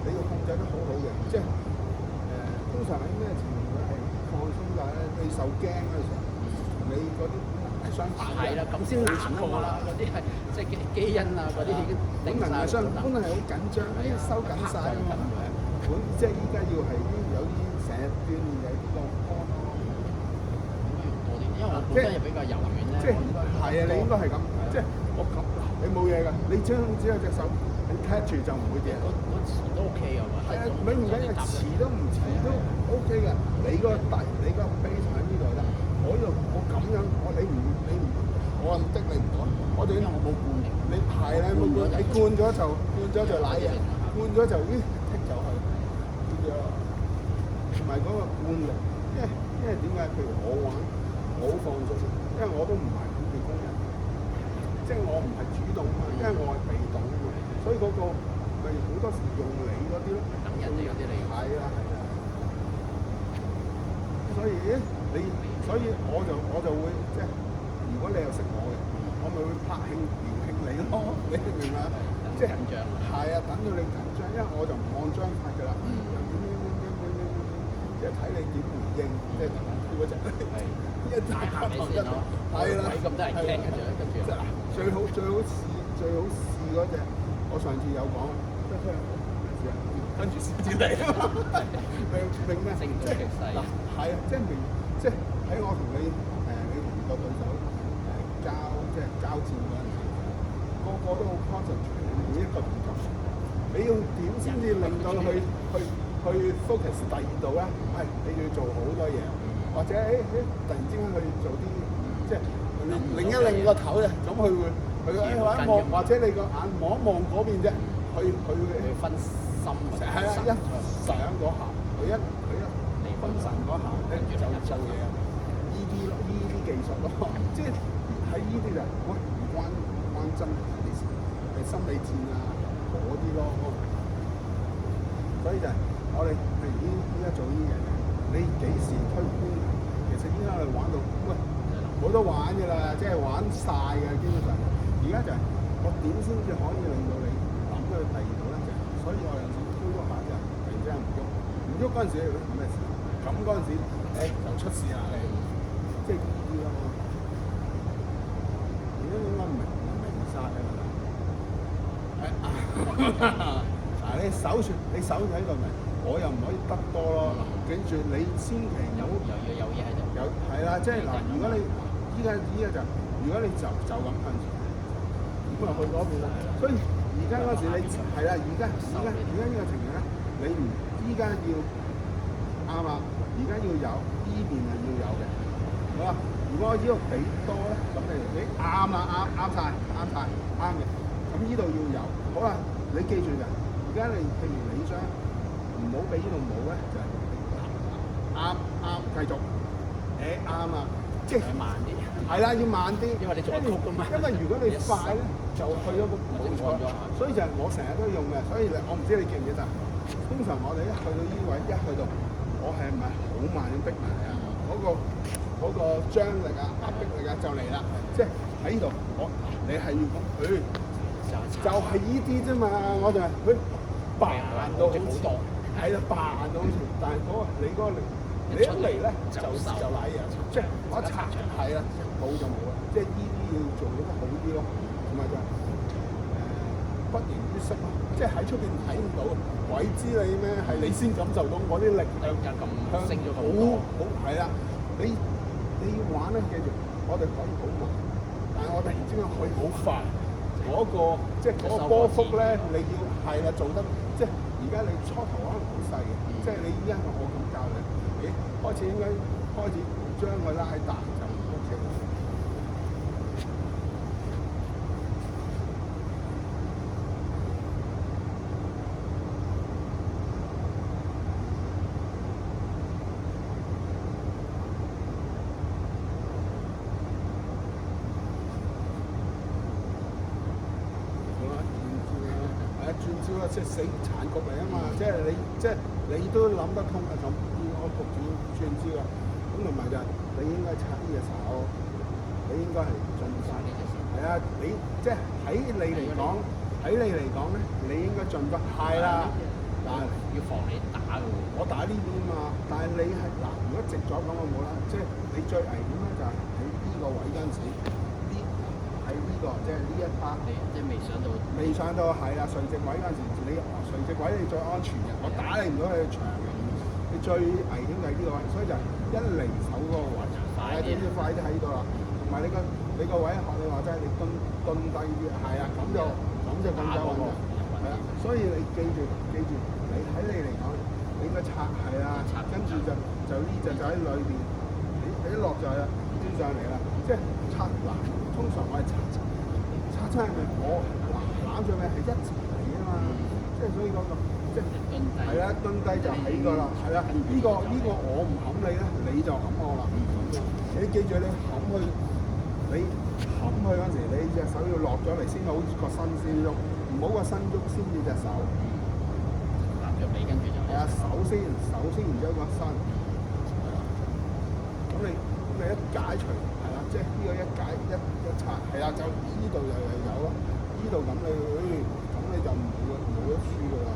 你要控制得好好嘅。即係通常喺咩情況係放鬆㗎咧？你受驚嗰陣時候，你嗰啲相反係啦，咁先會錯啦。嗰啲係即係基因啊，嗰啲已經本能係相，本能係好緊張，收緊晒㗎嘛。本即係依家要係有啲成日鍛鍊有啲個 con 咯。多啲，因為我本身又比較柔軟咧。即係係啊，你應該係咁。即係我咁嗱，你冇嘢㗎，你只有隻手你 catch 住就唔會跌。嗰詞都 OK 㗎嘛。係啊，唔緊要，遲都唔遲都 OK 嘅。你個base 喺呢度得。我咁樣，我唔的你唔講，我哋因為我冇灌力。你係啦，冇灌，你灌咗就賴嘢，灌咗就剔走去，變咗。同埋嗰個灌力，因為點解？譬如我玩，我好放鬆，因為我都唔係管理工人，即係我唔係主動啊嘛，因為我係被動啊嘛，所以嗰個咪好多時用你嗰啲咯。等人哋有啲嚟。係啊。所以我就會即係，如果你又識我嘅，我咪會拍興撩興你咯，你明唔明啊？即係緊張。係啊，等到你緊張，因為我就唔按章法㗎啦。即係睇你點回應，即係嗰隻。係。一大下你先咯。係啦。鬼咁多人聽跟住。嗱，最好試嗰隻，我上次有講，跟住先至嚟啊嘛。明咩？精度極細。嗱，係啊，即係喺我同你同個對手交戰嗰陣時，個個都好 concentrate 每一個動作。你要點先至令到佢去 focus 第二度咧？係你要做好多嘢，或者突然之間去做啲即係擰一擰個頭嘅，咁佢會望，或者你個眼望一望嗰邊啫，佢會分心。係啊，一上嗰下，佢一分神嗰下，就做嘢。呢啲技術咯，即係喺呢啲就喂唔關真係心理戰啊嗰啲咯。所以就係我哋譬如依家做呢啲嘢，你幾時推觀？其實依家我哋玩到喂冇得玩㗎啦，即係玩晒㗎基本上。而家就係我點先至可以令到你諗到去第二度咧？就係所以我有時推嗰下就突然之間唔喐嗰陣時，咩事？咁嗰陣時就出事啦！即係呢啲咯。而家應該明晒㗎啦。嗱，你手喺度咪，我又唔可以得多咯。跟住你千祈唔好有嘢喺度。係啦，即係嗱，如果你依家就，如果你就咁向前，咁啊去嗰邊啦。所以而家嗰時你係啦，而家呢個情形咧，你唔依家要啱啦，而家要有呢邊係要有嘅，好啊。如果我呢度俾多咧，咁你啱啦，啱晒，啱嘅。咁呢度要有，好啦，你記住嘅。而家你譬如你將唔好俾呢度冇咧，就係啱，繼續，啱啊，即係慢啲。係啦，要慢啲，因為你做曲㗎嘛。因為如果你快咧，就去咗個冇錯，所以就係我成日都用嘅。所以我唔知你記唔記得，通常我哋一去到呢位，一去到，我係咪好慢咁逼埋啊？嗰個張力啊、壓迫力啊就嚟啦，即係喺呢度，你係要咁，就係呢啲啫嘛，我就係佢扮到好似，係啦，扮到好似，但係你嗰個力，你一嚟咧就賴嘢，即係我一拆係啦，冇就冇啦，即係呢啲要做得好啲咯，同埋就係不形於色咯，即係喺出邊睇唔到，鬼知你咩？係你先感受到嗰啲力量咁升咗好係啦，你要玩咧，記住，我哋可以好慢，但係我突然之間可以好快。即係嗰個波幅咧，你要係啦，做得即係而家你初頭可能好細嘅，即係你依家我咁教你，開始應該開始將佢拉大就 OK 啦。轉招啦，即係死殘局嚟啊嘛！即係你都諗得通啊！咁我局轉招啊！咁同埋就係你應該拆呢隻手，你應該係盡快。係啊，你即係喺你嚟講，喺你嚟講咧，你應該盡得係啦。但係要防你打嘅喎。我打呢邊嘛，但係你係嗱，如果直咗咁我冇啦，即係你最危險咧就係喺呢個位嗰陣時，呢喺呢個即係呢一 part 你即係未上到係啦，垂直位嗰陣時，你垂直位你最安全嘅，我打你唔到你長嘅，你最危險就係呢個位，所以就一離手嗰個位，係啊，總之快啲喺度啦，同埋你個位學你話齋，你蹲低啲，係啊，咁就更加穩陣，係啊，所以你記住，你喺你嚟講，你應該拆係啊，跟住就呢隻就喺裏邊，你一落就係啦，端上嚟啦，即係拆嗱，通常我係拆親係咪我攬住咪係一齊嚟啊嘛，即係所以嗰個即係係啦，蹲低就起㗎啦，係啦，呢個我唔冚你咧，你就冚我啦，你記住你冚去。你冚佢嗰陣時，你隻手要落咗嚟先好個身先喐，唔好個身喐先至隻手。攬住尾跟住就。係啊，手先，然之後個身。咁你一解除，係啦，即係呢個一解一拆，係啦，就呢度又有咯，呢度咁你就冇得輸㗎啦。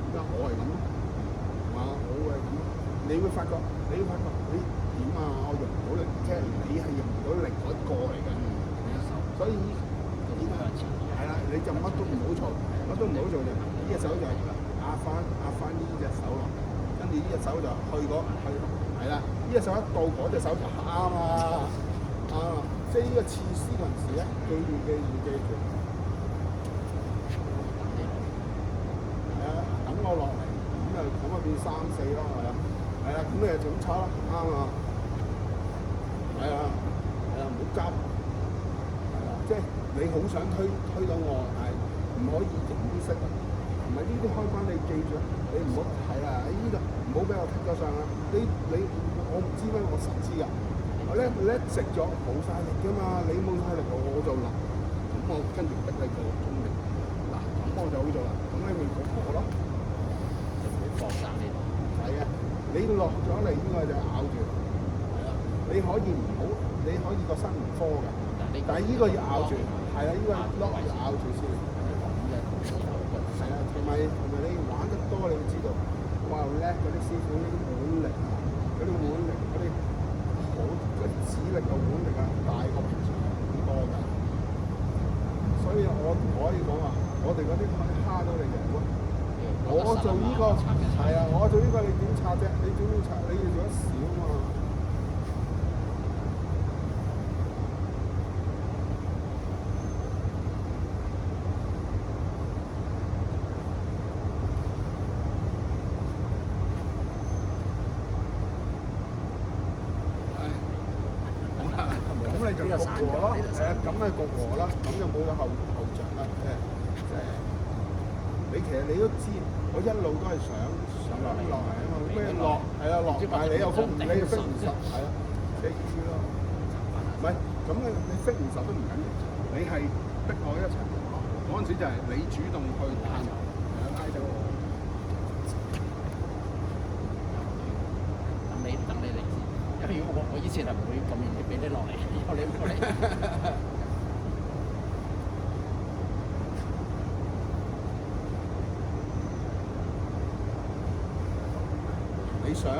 而家我係咁咯，係嘛？我係咁，你會發覺，你點啊？我用唔到力，即係你係用唔到力嗰個嚟嘅。所以係啦，你就乜都唔好做，就呢隻手就壓翻呢隻手落，跟住呢隻手就去係啦，呢隻手一到嗰隻手就啱啊，即係呢個刺絲嗰陣時咧，記住。係啊，等我落嚟，咁啊變3、4咯，係啦，咁你就咁抄啦，啱啊，係啊，唔好急，係啦，即係你好想推到我，但係唔可以整色，唔係呢啲開關你記住，你唔好係啦，喺呢度唔好俾我踢咗上啦，我唔知咩，我實知㗎，我咧食咗冇晒力㗎嘛，你冇晒力我就落，咁我跟住逼你個中力，嗱咁我就好做啦，咁你咪過咯。放生呢度，係啊，你落咗嚟呢個就咬住，係啊，你可以唔好，你可以個身唔科嘅，但係呢個要咬住，係啊，呢個 lock 要咬住先，係啊，同埋你玩得多，你會知道，哇叻嗰啲師傅呢啲腕力啊，嗰啲好嗰啲指力啊、腕力啊，大過平常好多㗎，所以我可以講話，我哋嗰啲可以蝦到你嘅。我做呢個係啊，我做呢個你點拆啫？你點拆？你要做得少嘛？咁你就焗和咯，係啊，咁咪焗和啦，咁就冇咗後著啦，你其實你都知，我一路都係想落嚟啊嘛，咩落係啊落，但係你又飛唔實，係啊，即係呢啲咯。唔係，咁你飛唔實都唔緊要，你係逼我一齊嗰陣時就係你主動去拉走我。等你嚟，因為如果我以前係唔會咁容易俾你落嚟，以後你唔過嚟。你想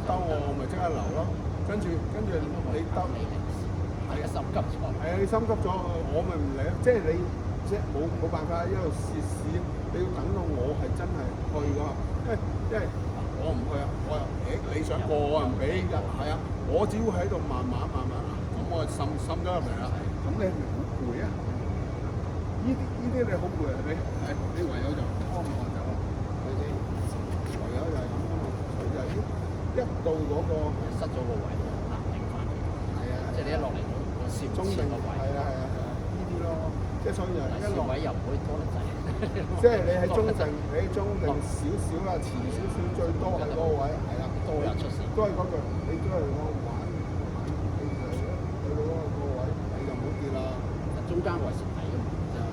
兜我咪即刻留咯，跟住你兜，係啊，心急咗。係啊，你心急咗，我咪唔嚟咯。即係你即係冇辦法一路試，你要等到我係真係去㗎，因為我唔去啊，我又你想過我又唔俾㗎，係啊，我只會喺度慢慢咁我滲咗入嚟啦。咁你係咪好攰啊？呢啲你好攰啊！你唯有就幫我走，係咪先？唯有就係咁啊嘛，佢就係一到嗰個失咗個位，難頂翻嚟。係啊，即係你一落嚟個攝中定個位。係啊，呢啲咯，即係所以就一落位又唔可以多得滯。即係你喺中定少少啦，前少少最多係嗰個位，係啦，多人出事。都係嗰句，你都係我玩，你就去到嗰個位，你就唔好跌啦。中間位實體㗎嘛，就。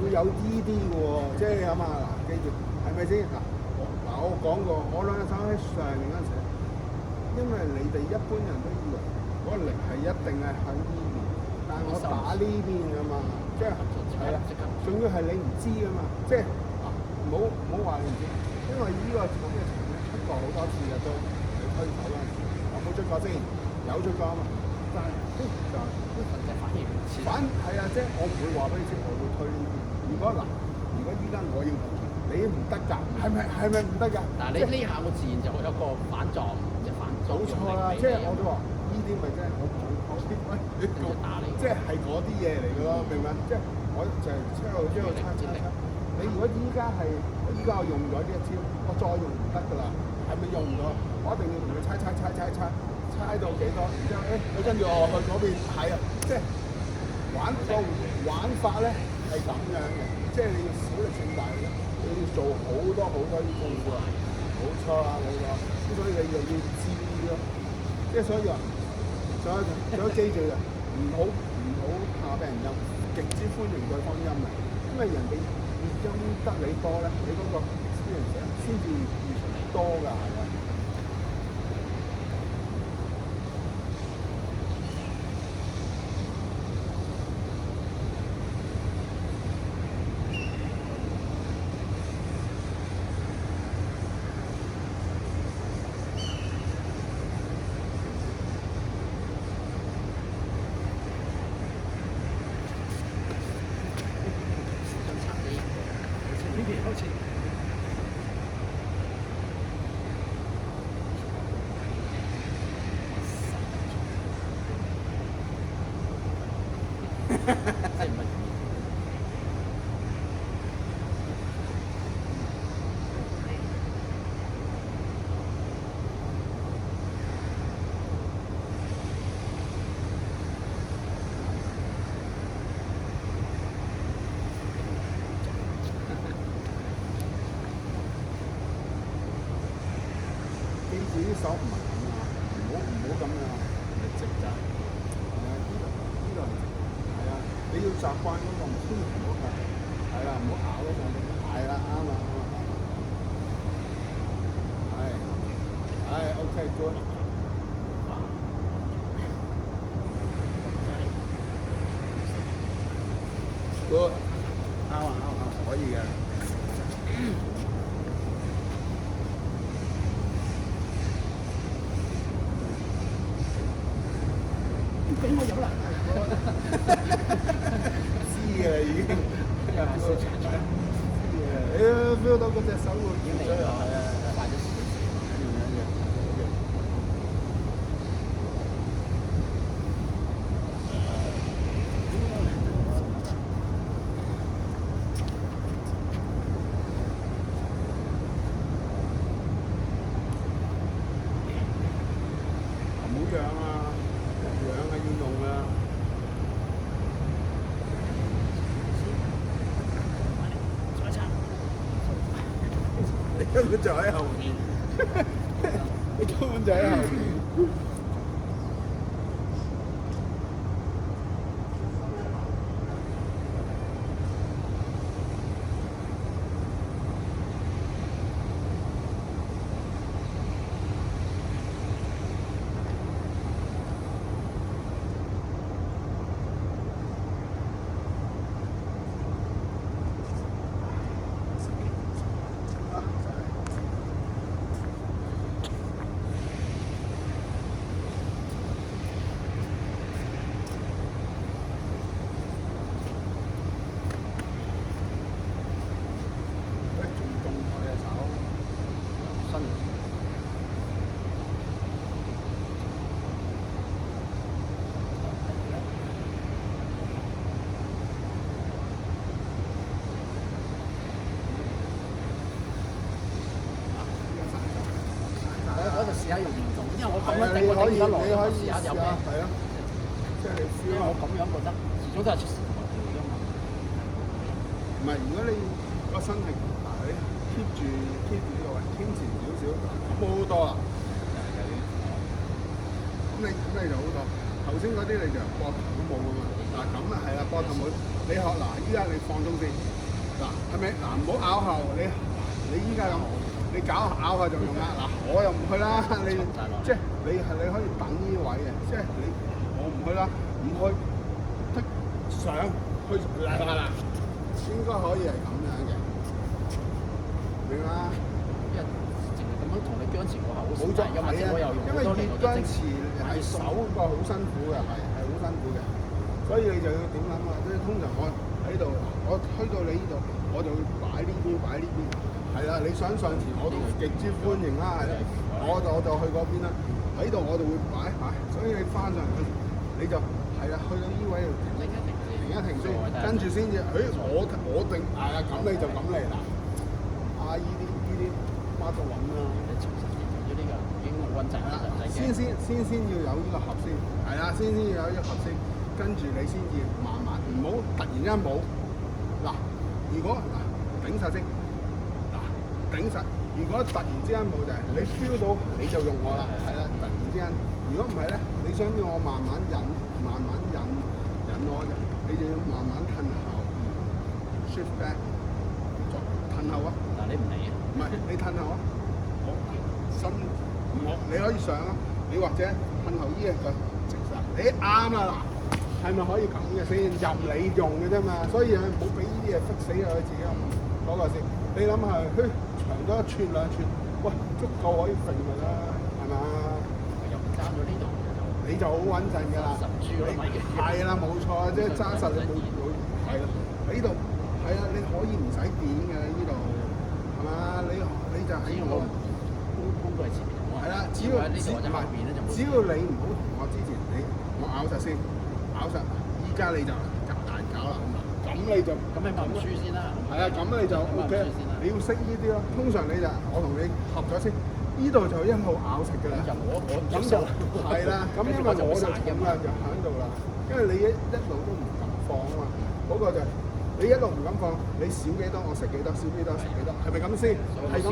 會有呢啲嘅喎，即係咁啊嗱，記住係咪先嗱？我講過，我兩隻手喺上面嗰陣時，因為你哋一般人都以為嗰個力係一定係喺呢邊，但係我打呢邊㗎嘛，即係係啦，仲要係你唔知㗎嘛，即係唔好話你唔知，因為呢個咁嘅場咧出過好多次嘅都你推手嗰陣時，有冇出過先？有出過啊嘛，但係就反係啊，即係我唔會話俾你知，我會推呢邊。如果依家我要你唔得㗎，係咪唔得㗎？嗱，你呢下我自然就會有個反撞，即係反撞。冇錯啦，即係我都話呢啲咪真係我講打你，即係嗰啲嘢嚟㗎咯，明唔明？即係我就係一路猜。你如果依家我用咗呢一招，我再用唔得㗎啦，係咪用唔到？我一定要同佢猜到幾多，然之後你跟住我去嗰邊，係啊，即係玩法咧係咁樣嘅，即係你要小力勝大力，你要做好多啲功夫啊，冇錯啊，冇錯，咁所以你又要知咯，即係所以話，想記住嘅，唔好怕俾人陰，極之歡迎對方陰啊，因為人哋越陰得你多咧，你嗰個先至多㗎，係咪？即係唔係？記住啲手唔係咁啊，唔好咁樣，直㗎。係啊，呢度係啊，你要習慣嗰個唔好㗎，係啦，唔好咬嗰個，係啦，啱啊，係，OK good，啱，可以嘅。俾我飲啦！知嘅啦已經，feel 到嗰隻手會變咗，係啊，快咗少唔好養啊！養係要用啊！你根本就喺後面，你根本就喺後面。我就試下用嚴重，因為我咁樣你可以頂得落，試試下有咩？係啊，即係你 feel 因為我咁樣覺得，始終都係出事同埋調㗎嘛。唔係，如果你個身係嗱，你 keep 住呢個位，傾前少少，咁好多啦。咁你就好多。頭先嗰啲你就膊頭都冇噶嘛。嗱咁啊係啦，膊頭冇。你學嗱，依家你放鬆先。嗱係咪？嗱唔好拗後，你依家咁，你搞拗下就用啦。嗱我又唔去啦，你即係你可以等呢位嘅，即係我唔去啦，唔去的上去嗱，應該可以係咁樣嘅，明嘛？因為淨係咁樣同你僵持過後好冇錯，因為我又用因為好多年越僵持係手個好辛苦嘅，係好辛苦嘅，所以你就要點諗啊？即係通常我喺度，我推到你呢度，我就會擺呢邊，係啦，你想上前我都極之歡迎啦，係啦，我就去嗰邊啦，喺度我就會擺，所以你翻上去你就係啦，去到呢位度停一停先，跟住先至，我定係啊，咁你就咁嚟啦，呢啲乜都揾啦。呢個已經好穩陣啦，先要有呢個盒先，係啦，先要有呢個盒先，跟住你先至慢慢，唔好突然間冇。嗱，如果頂實先，頂實。如果突然之間冇就係你 feel 到你就用我啦，係啦，突然之間。如果唔係咧，你想要我慢慢引我嘅，你就要慢慢褪後 ，shift back， 褪後啊！但係你唔嚟啊？唔係，你褪後啊！好，身唔好，你可以上啊，你或者褪後依一個直實，你啱啦嗱，係咪可以咁嘅先？任你用嘅啫嘛，所以唔好俾呢啲嘢逼死佢自己嗰個先。你諗下，長咗1寸2寸，喂，足夠可以揈㗎啦，係嘛？又揸咗呢度你就好穩陣㗎啦，係啦，冇錯，即係揸實你冇係啦，呢度係啊，你可以唔使點嘅呢度，係嘛？你就喺我搬過嚟前面，係啦，只要呢度或者後邊咧就冇。只要你唔好同我之前我咬實先，咬實，依家你就難搞啦，咁你就咁你默書先啦。係啊，咁你就 OK，你要識呢啲咯。通常你就我同你合咗先。呢度就一路咬食㗎啦，咁就係啦。咁因為我就咁啦，就喺度啦。因為你一路都唔敢放啊嘛，嗰個就你一路唔敢放，你少幾多我食幾多，少幾多食幾多，係咪咁先？係咁。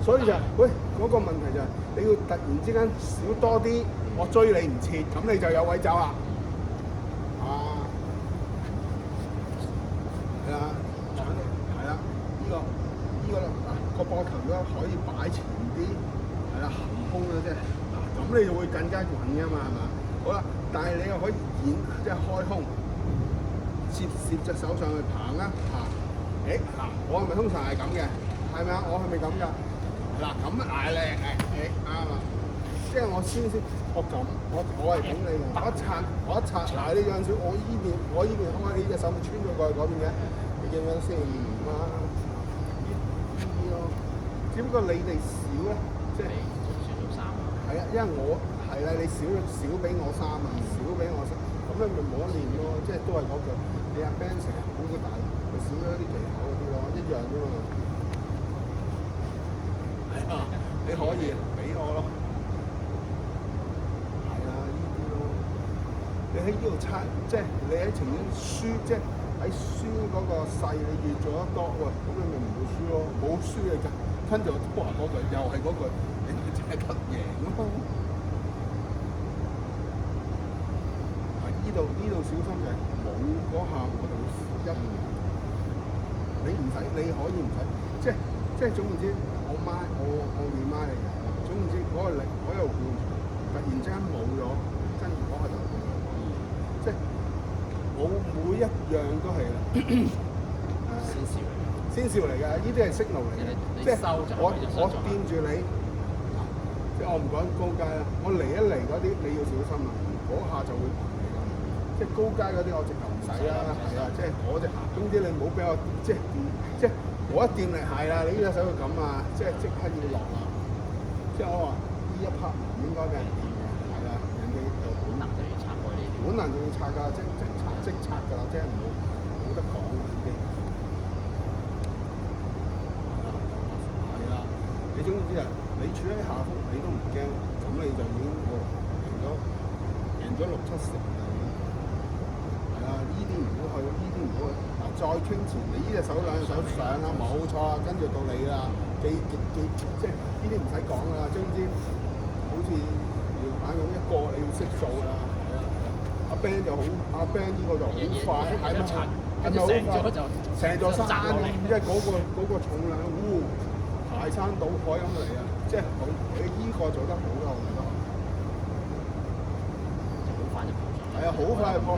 所以就喂嗰個問題就係你要突然之間少多啲，我追你唔切，咁你就有位走啦。啊，係啦，係啦，呢個個膊頭如果可以擺前啲。係啦，含胸啦，即係嗱，咁你就會更加穩噶嘛，係嘛？好啦，但係你又可以即係開胸，攝隻手上去棒啦，我係咪通常係咁嘅？係咪啊？我係咪咁㗎？嗱，咁嗌靚啱啊！即係我先，我咁，我係咁你嘅，我一擦，嗱，你有陣時我依邊開起隻手咪穿咗過去嗰邊嘅，你見唔見先？呢啲咯，只不過你哋少咧。即係少衫啊！係啊，因為我係啦，你少俾我衫啊，少俾我食，咁你咪冇得練咯。即係都係嗰句，你阿 Ben 成日好個大，咪少咗啲技巧嗰啲咯，一樣啫嘛。係啊，你可以俾我咯。係啊，呢啲咯。你喺呢度測，即係你喺前面輸，即係喺輸嗰個勢，你越做得多喎，咁你咪唔會輸咯。冇輸嘅㗎。跟住我都話嗰句，又係嗰句，你咪淨係得贏咯。呢度小心嘅，冇嗰下我就會你唔使，你可以唔使，即係總言之，我練媽嚟嘅。總言之，嗰個力嗰度換，突然之間冇咗，跟住嗰下就即係我每一樣都係啦。先兆嚟㗎，呢啲係息怒嚟嘅，即係我掂住你，即係我唔講高階啦，我嚟一嚟嗰啲你要小心啦，嗰下就會即係高階嗰啲我直頭唔使啦，係啊，即係嗰隻，總之你唔好俾我即係我一掂嚟係啦，你呢隻手要咁啊，即刻要落啊，即係我話呢一 part 唔應該俾人掂嘅，係啦，人哋有本能就要拆開呢啲，本能就要拆㗎，即拆㗎啦，即係冇得講已經。你總之啊，你處喺下風，你都唔驚，咁你就已經贏咗6-7成啦。係啊，呢啲唔好去，呢啲唔好去。嗱，再傾前，你呢隻手兩隻手上啦，冇錯啦，跟住到你啦，即係呢啲唔使講啦。總之，好似搖板咁一個，你要識做啦。係啊， Ben 就好，阿 Ben 呢個就好快，係咪？係咪好快？成座山咁，即係嗰個重量，排山倒海咁嚟啊！即係好，你依個做得好啦，我覺得。係啊，好快就撲，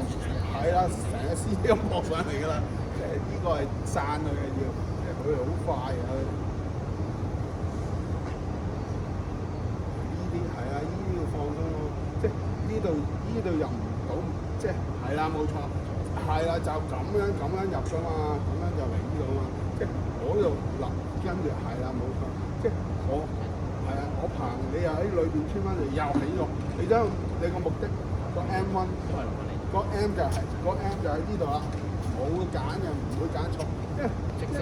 係啦，成個師咁撲上嚟㗎啦。即係呢個係讚佢嘅要，即係佢好快啊！呢啲係啊，呢啲要放鬆咯。即係呢度入唔到，即係係啦，冇錯，係啦，就咁樣入㗎嘛，咁樣就嚟呢度嘛。即係嗰度立，跟住係啦，冇錯。即係我係啊，我棚你又喺裏邊穿翻嚟，又起咗。你將你個目的個 M1，個 M 就喺呢度啦，冇揀嘅，唔會揀錯，因為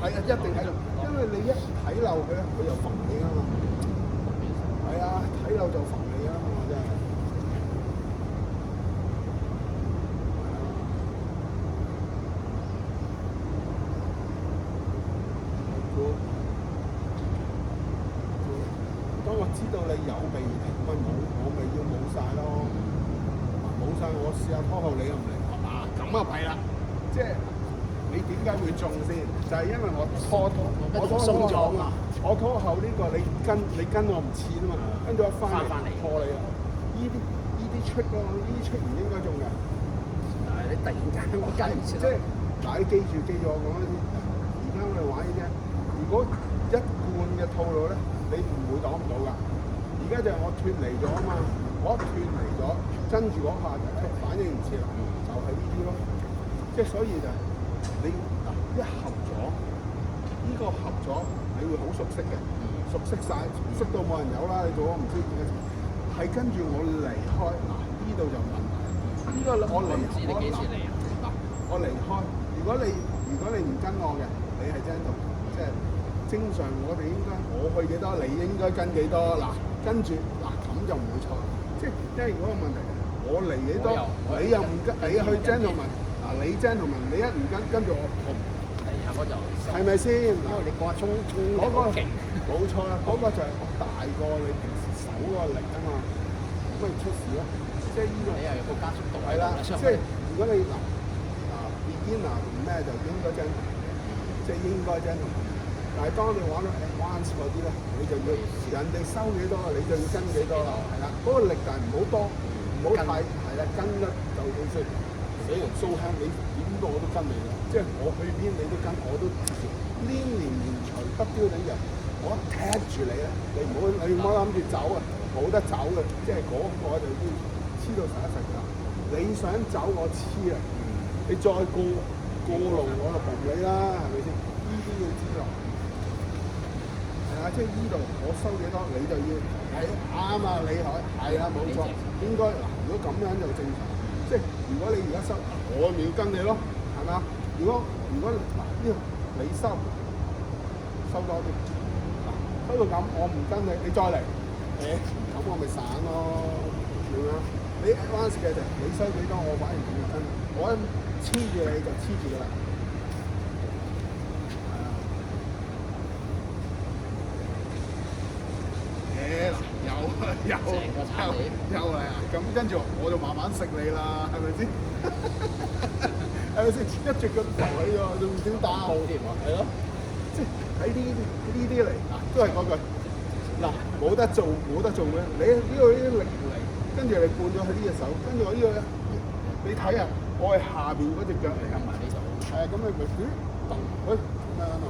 係啊，一定喺度，因為你一睇漏佢咧，佢就煩你啊嘛。係啊，睇漏就煩你啊嘛，真係。當我知道你有備停，咪冇，我咪要冇晒咯。冇晒，我試下拖後你又唔嚟，咁啊弊啦！即係你點解會中先？就係因為我拖鬆咗啊！我拖後呢個你跟我唔切啊嘛，跟住我翻嚟拖你啊！呢啲出咯，呢啲出唔應該中嘅。但係你突然間我跟唔切，即係嗱，你記住我講嗰啲。而家我哋玩呢啲，如果一貫嘅套路咧，你唔會擋唔到㗎。而家就係我脫離咗啊嘛，我一脫離咗，跟住嗰下就反應唔切啦，就係呢啲咯。即係所以就係你嗱一合咗，呢個合咗，你會好熟悉嘅，熟悉晒，熟到冇人有啦。你做咗唔知幾多次，係跟住我離開嗱，呢度就問題。呢個我離開嗱，我離開。如果你唔跟我嘅，你係 gentle，即係正常我哋應該我去幾多，你應該跟幾多嗱，跟住嗱咁就唔會錯。即係因為嗰個問題，我嚟幾多，你又唔跟，你去 gentleman 嗱，你 gentleman 你一唔跟住我唔我就係咪先？因為你嗰個衝嗰個勁，冇錯啦，嗰個就係大過你平時手個力啊嘛，咁咪出事咯。即係呢個你又有個加速度係啦，即係如果你嗱beginner唔咩就應該 gentleman，即係應該 gentleman。但係當你玩到 advanced 嗰啲咧，你就要人哋收幾多，你就要跟幾多啦，係啦。嗰個力但係唔好多，唔好太係啦，跟得就好似死人蘇香，你點個我都跟你啦。即係我去邊你都跟，我都黏連隨不標準人，我踢住你咧，你唔好諗住走啊，冇得走嘅，即係嗰個就要黐到實一實㗎。你想走我黐啊，你再過路我就同你啦，係咪先？呢啲要知道。即係依度我收幾多，你就要係啱啊！你係啊，冇錯，應該嗱。如果咁樣就正常，即係如果你而家收，我咪要跟你咯，係咪啊？如果嗱呢個你收多啲，嗱收到咁我唔跟你，你再嚟，咁我咪散咯，點啊？你 advance 嘅就你收幾多，我反而唔要跟，我一黐住你就黐住㗎啦。又嚟啊！咁跟住我就慢慢食你啦，係咪先？係咪先？一直咁浮起咗，仲點打好添喎？係咯，即係喺呢啲嚟嗱，都係嗰句嗱，冇得做嘅。你呢個力嚟，跟住你灌咗喺呢隻手，跟住我呢個你睇下，我係下邊嗰隻腳嚟㗎埋呢度。係啊，咁你咪蹬佢咁樣咯。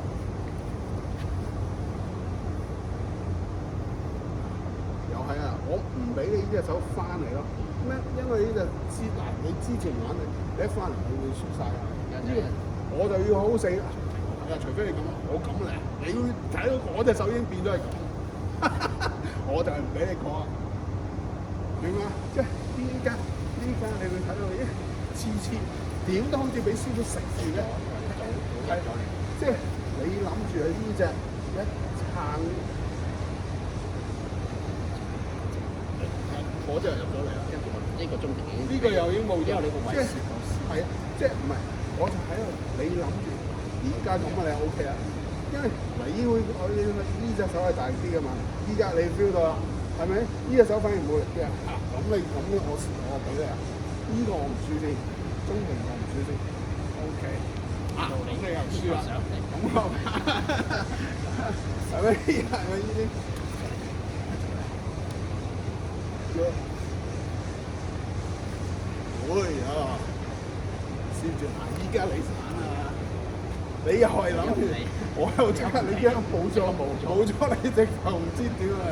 係啊，我唔俾你呢隻手翻嚟咯。咩？因為呢隻你之前玩你一翻嚟佢會輸晒啊。呢個我就要好好死。係啊，除非你咁，我咁嚟，你會睇到我隻手已經變咗係咁，我就係唔俾你講啊。明嘛？即係呢家你會睇到咦，次點都好似俾師傅食住嘅。係，即係你諗住係呢隻一撐。我就入咗嚟啦，呢個鐘已經呢個又已經冇咗，因為你個位置係啊，即係唔係？我就喺度，你諗住而家咁啊，你 OK 啦。因為嗱，呢隻手係大啲㗎嘛，依家你 feel 到啦，係咪？呢隻手反而冇力啲啊！咁我俾你啊，呢呢個我唔輸先，中型我唔輸先。OK。啊，咁你又輸啦。咁我係咪呢啲？會啊！笑住嗱，依家你散啊！你又係諗住，我又即刻你驚冇咗，你直頭唔知點啊！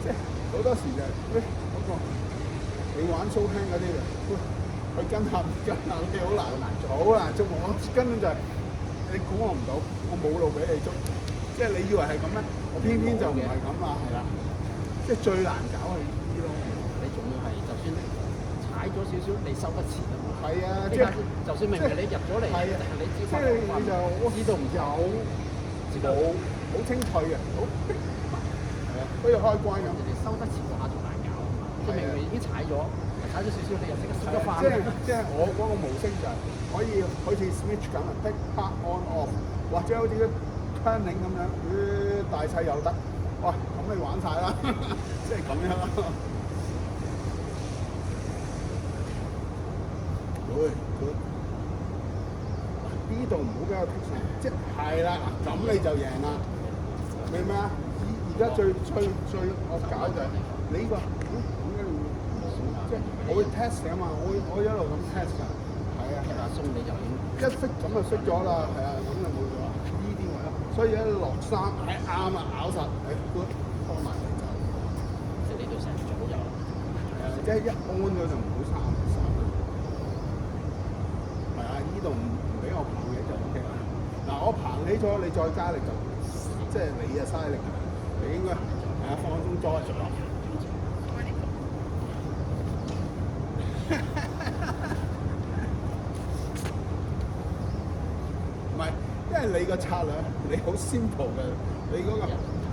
即係好多時就係嗰個你玩 show hand 嗰啲就，佢跟下唔跟下，你好難捉摸。我根本就係你估我唔到，我冇路俾你捉。即係你以為係咁咩？我偏偏就唔係咁啦，係啦。即係最難搞係呢啲咯。你仲要係就算踩咗少少，你收得前啊嘛。係啊，即係就算明明你入咗嚟，係啊，你知即係你就知道唔知好清脆嘅，好係啊，好似開關咁。你收得前嗰下仲難搞啊嘛。即係明明已經踩咗少少，你又即刻收得翻。即係我嗰個模式就係可以好似 switch 咁啊，pick part on off， 或者好似啲 turning 咁樣，大細又得。哇！咁你玩晒啦，即係咁樣啦。呢度唔好俾我踢上，即係啦，咁你就贏啦，明唔明啊？而家最惡搞就係你呢個咁嘅，即係我會 test 啊嘛，我一路咁 test 㗎，係啊，鬆你就已經一識咁就識咗啦，係啊，咁就冇咗呢啲位咯，所以一落衫係啱啊，咬實係 good， 拖埋嚟走，即係呢度成組就係啊，即係一安咗就唔好散。呢度唔俾我棚起就 O K 啦。嗱，我棚起咗，你再加力就即係你啊嘥力，你應該係啊放鬆再做落。唔係，因為你個策略你好 simple 嘅，你嗰個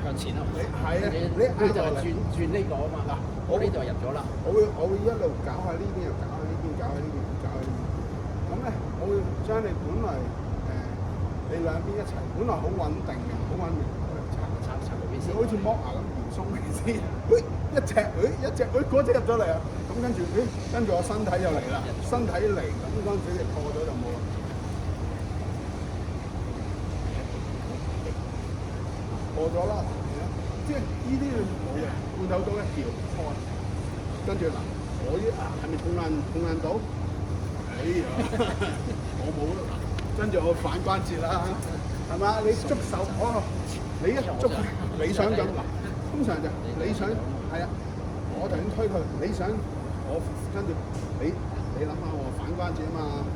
向前啊。你係啊，你就係轉呢個啊嘛。嗱，我呢度入咗啦。我會一路搞下呢邊，又搞下呢邊，搞下呢邊，搞下呢邊。咁咧，我會將你本來你兩邊一齊，本來好穩定嘅，好穩定，拆嗰邊先。好似剝牙咁嚴鬆嚟先，一隻，嗰隻入咗嚟啊！咁跟住我身體就嚟啦，身體嚟，咁嗰陣時你破咗就冇啦。破咗啦，即係呢啲冇嘅，罐頭刀一條開，跟住嗱，我啲牙係咪碰爛到？哎呀，我冇啦，跟住我反關節啦，係嘛？你捉手，你一捉，你想咁嗱，通常就你想係啊，我頭先推佢，你想我跟住你諗下喎，反關節啊嘛，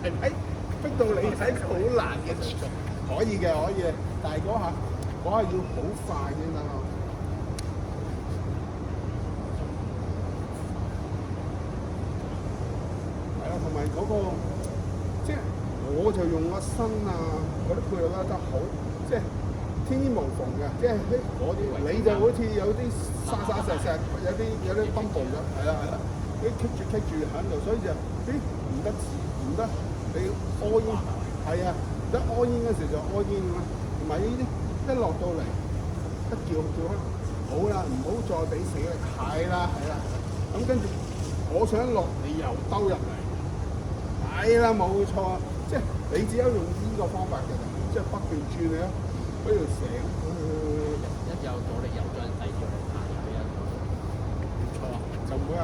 係咪？逼到你係一個好難嘅動作，可以嘅，但係嗰下要好快先得咯。同埋嗰個，即係我就用個身啊，嗰啲配合得好，即係天衣無縫嘅，即係嗰啲你就好似有啲沙石，有啲崩盤咗，係啦，啲棘住喺度，所以就唔得，你屙煙係啊，一屙煙嗰時就屙煙啦，同埋呢啲一落到嚟一叫開，好啦，唔好再俾死力，係啦，咁跟住我想落，你又兜入嚟。係啦，冇錯，即係你只有用呢個方法嘅，即係不斷轉你咯，嗰條繩，一有阻力又再遞條嚟行入去啊！冇錯，就唔會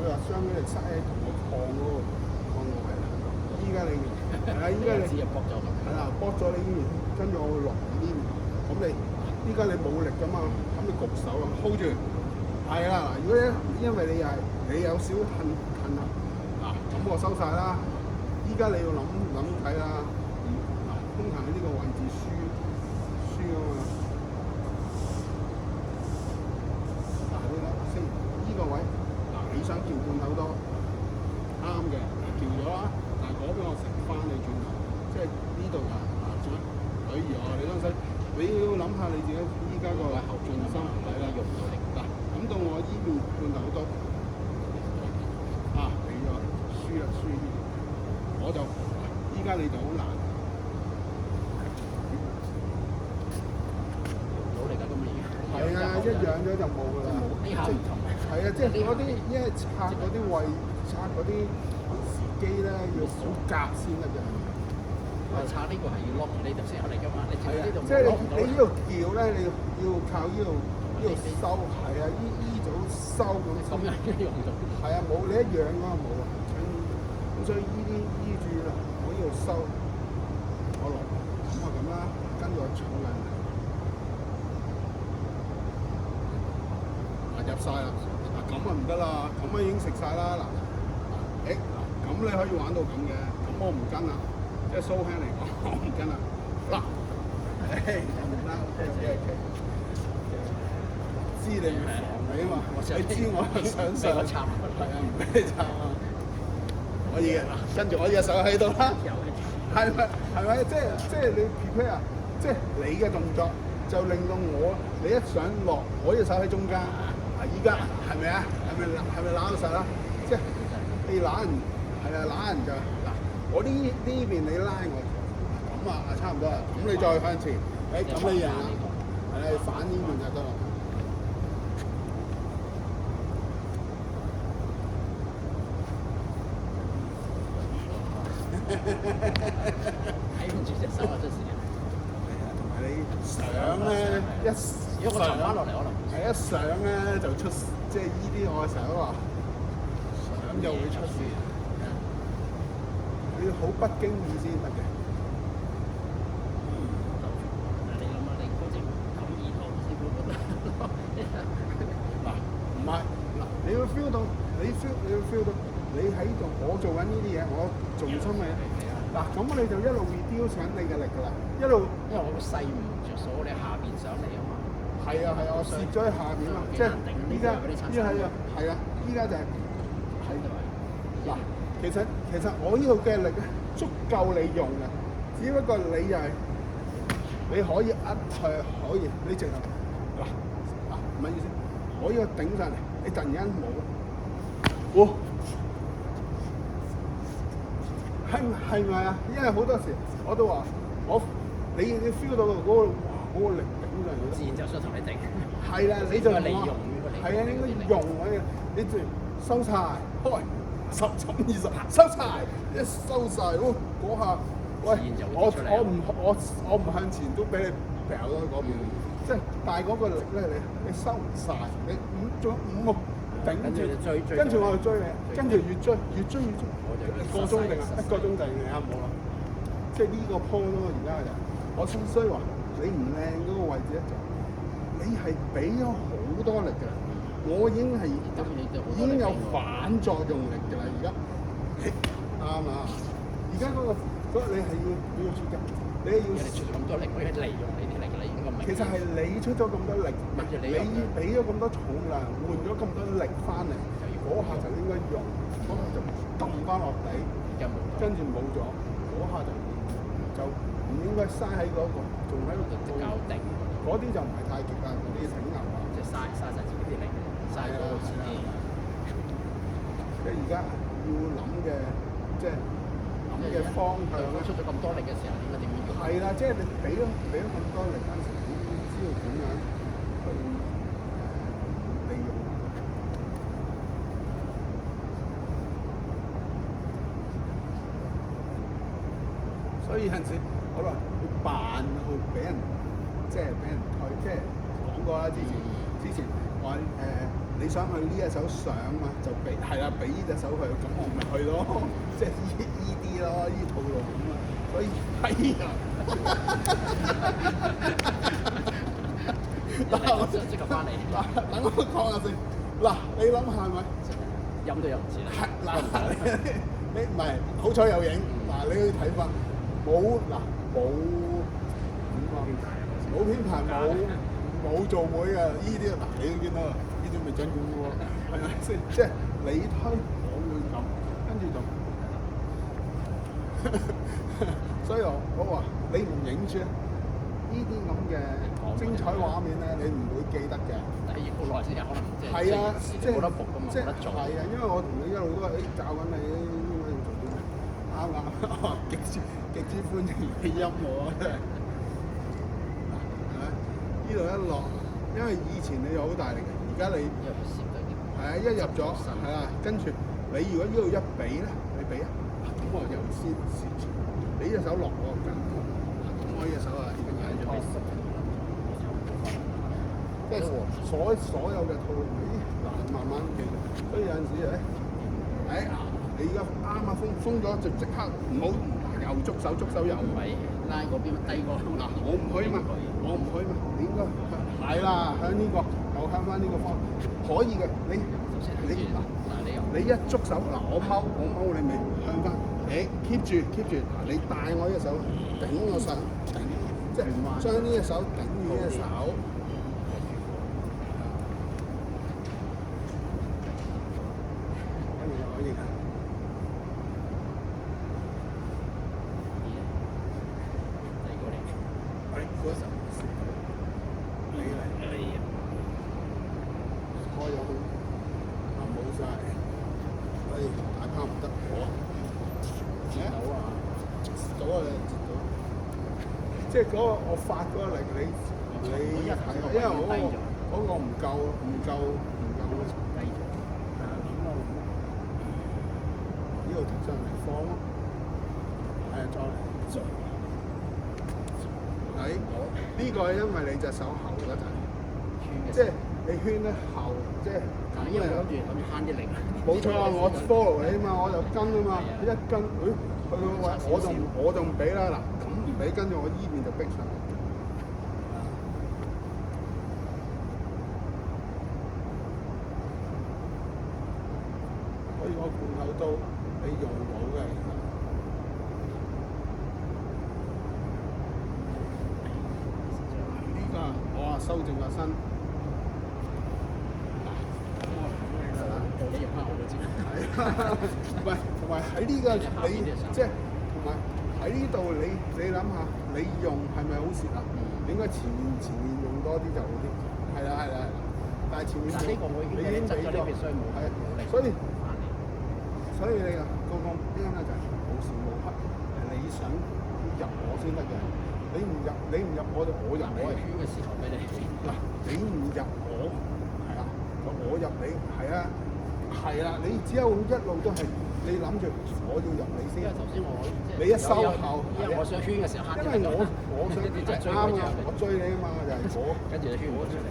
話傷咗力塞喺同我抗個位啦。依家你係啊，依家你知啊，搏咗咁。係啦，搏咗你呢邊，跟住我會落呢邊，咁你依家你冇力㗎嘛，咁你焗手啊 hold 住，係啦，嗱，如果因為你有少恨啊，嗱，咁我收晒啦。依家你要諗睇啦，嗱，通常喺呢個位置輸啊嘛，嗱呢個先呢個位，嗱你想叫罐頭多，啱嘅，叫咗啦，但係嗰邊我食翻你轉頭，即係呢度啊，轉，哎呀，你當時你要諗下你自己依家個後轉心係啦，用到力，嗱，咁到我依邊罐頭多，俾咗輸呢邊。我就依家你就好難，冇嚟㗎咁易。係啊，一樣咗就冇㗎啦。呢下唔同。係係啊，即係嗰啲因為拆嗰啲位、拆嗰啲時機咧，要好夾先得嘅。拆呢個係要 lock 呢度先入嚟㗎嘛，你係啊，呢度即係攞唔到你呢度撬咧，你要靠呢度收，係啊，依組收咁咁樣用到。係啊，冇你一樣啊冇啊。咁所以依住啦，我呢度收，我落咁啊咁啦，跟住我重量嚟，入晒啦。嗱咁啊唔得啦，咁啊已經食晒啦嗱。咁你可以玩到咁嘅，咁我唔跟啦，即係 show hand 嚟講，我唔跟啦。嗱，唔得，OK，知你唔防你啊嘛，你知我想上，插，係啊，唔俾你插啊，可以嘅，跟住我隻手喺度啦，係咪？即係你 prepare 啊，即係你嘅動作就令到你一想落，我隻手喺中間，依家係咪啊？係咪攬到實啦？即係你攬人。係啊，揦人就嗱，我呢邊你拉我，咁啊差唔多啦。咁你再向前，咁你贏啦。係啊，反呢邊就得啦。睇唔住隻手啊！真係。係啊，同埋你上咧如果我沉翻落嚟，可能係一上咧就出，即係依啲我成日都話，上就會出事。你要好不經意先得嘅。你諗下，你嗰隻咁易堂師傅覺得嗱，唔係嗱，你要 feel 到，你要 feel 到，你喺度，我做緊呢啲嘢，我重心嘅。嗱，咁你就一路 reduce 緊你嘅力㗎啦，一路。因為我個勢唔着數，你下邊上嚟啊嘛。係啊，我攝咗喺下邊啊，即係依家係啊，依家就係嗱。其實我呢度嘅力咧足夠你用嘅，只不過你就係你可以可以，你直頭嗱唔係意思，我呢個頂上嚟，你突然間冇，哇，係咪啊？因為好多時我都話你 feel 到嗰個力頂上嚟，自然就想同你頂。係啦，你就利用係啊，應該用你就收晒開。10、20收晒，一收晒，嗰下，喂，我唔向前都俾你掉咗去嗰邊，即係但係嗰個力咧，你收唔晒，你仲5個頂住，跟住我就追你，跟住越追，個鐘定1個鐘就你啱冇啦，即係呢個 point 咯，而家就我所以話你唔靚嗰個位置咧，你係俾咗好多力㗎。我已經有反作用力㗎啦，而家啱啊！而家嗰個你係要出㗎，你係要出咁多力，佢係利用你啲力㗎啦，應該唔係。其實係你出咗咁多力，你俾咗咁多重量，換咗咁多力翻嚟，嗰下就應該用，嗰下就揼翻落地，跟住冇咗，嗰下就唔應該嘥喺嗰個，仲喺度較頂，嗰啲就唔係太極啦，嗰啲挺牛啊，即係嘥晒自己啲力。晒嗰個自己，即係而家要諗嘅，即係諗嘅方向咧。出咗咁多力嘅時候，應該點樣用？係啦，即係你俾咗咁多力嗰陣時，你知道點樣去利用。所以有陣時，可能要扮去俾人，即係俾人推，即係講過啦，之前。話你想去呢隻手上嘛，就俾呢隻手去，咁我咪去咯，即係依啲咯，依套路咁啊，所以係啊。嗱，我即刻翻嚟。嗱，等我講下先。嗱，你諗下係咪？飲都飲唔切啦。係嗱，你唔係好彩有影。嗱，你去睇翻冇編排冇做會嘅，依啲嗱你都見到啦，呢啲咪真功喎，係咪先？即係你推，我會咁，跟住就，所以我話你唔影住呢啲咁嘅精彩畫面咧，你唔會記得嘅。但係好耐先有可能，即係冇得復㗎嘛，冇得做。係啊，因為我同你一路都係教緊你應該要做啲咩，啱唔啱？極之歡迎你音我真係。呢度一落，因為以前你有好大力嘅，而家你係係啊，一入咗係啊，跟住你如果呢度一俾咧，你俾啊，咁我又先攝住，你隻手落我個緊，咁我呢隻手啊呢個嘢拖，即係所有嘅套路，嗱慢慢記，所以有陣時咧，你而家啱啊封咗就即刻唔好又捉手又唔係拉嗰邊低過嗱，我唔去嘛，你應該係啦，向呢個又向翻呢個方，可以嘅，你一捉手嗱，我踎你咪向翻，keep 住，嗱你帶我呢隻手頂我手，即係將呢隻手頂住呢隻手，跟住就可以。開咗佢，冇晒，大炮唔得，截到啊！即係嗰個我發嗰個力，你係啊，因為嗰個唔夠，呢度上嚟放咯，係啊，再嚟，呢個係因為你隻手後嗰陣，即係你圈得後，即係咁因為諗住慳啲力。冇錯啊！我 follow 你啊嘛，我就跟啊嘛，一跟，去到位我就唔俾啦，嗱咁唔俾，跟住我依邊就逼上嚟。所以我罐頭刀你用到嘅，呢個我話修正個身。唔係，同埋喺呢個你即係同埋喺呢度你諗下，你用係咪好蝕啊？應該前面用多啲就好啲。係啦。但係前面呢個我已經俾咗呢邊，所以冇力。所以你啊個啱咧就係無時無刻你想入我先得嘅。你唔入我就我入你。我係圈嘅時候俾你。嗱，你唔入我係啊，我入你係啊。係啦，你只有一路都係你諗住我要入你先。因為頭先你一收後，因為我想圈嘅時候，因為我想啱啊，我追你啊嘛，就係我跟住你圈我出嚟，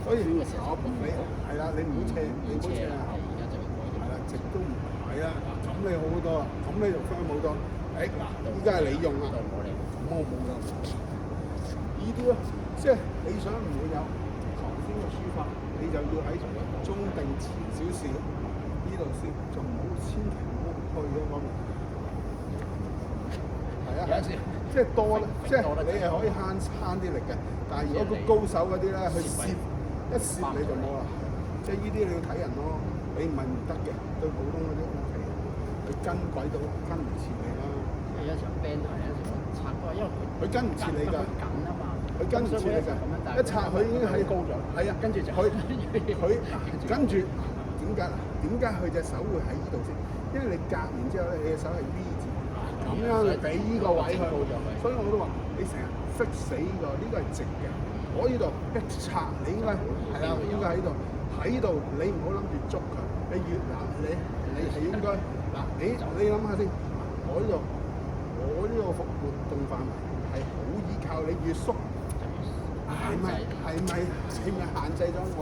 所以圈嘅時候我你係啦，你唔好斜，你唔好斜啊。而家就要改。係啦，直都唔係啊，咁你好多啦，咁你就 friend 好多。嗱，依家係你用啊，咁我冇啦。呢啲咯，即係你想唔會有頭先嘅書法，你就要喺中定前少少，呢度先，就唔好千祈唔好去嗰方面。係啊，即係多咧，即係你係可以慳啲力嘅。但係如果個高手嗰啲咧，去攝一攝你就冇啦。即係呢啲你要睇人咯，你唔係唔得嘅，對普通嗰啲 OK，佢跟鬼到跟唔切你啦。因為有時候 band 係有時候拆開，因為佢跟唔切你㗎。緊啊嘛。佢跟唔切你㗎，一拆佢已經喺高咗。係啊，跟住就佢跟住點解佢隻手會喺呢度先？因為你隔完之後咧，你隻手係 V 字，咁樣你俾呢個位佢，所以我都話你成日 fix 死呢個係直嘅。我呢度一拆，你應該係啦，應該喺度，你唔好諗住捉佢。你越嗱你係應該嗱你諗下先，我呢個活動範圍係好依靠你越縮。係咪限制咗我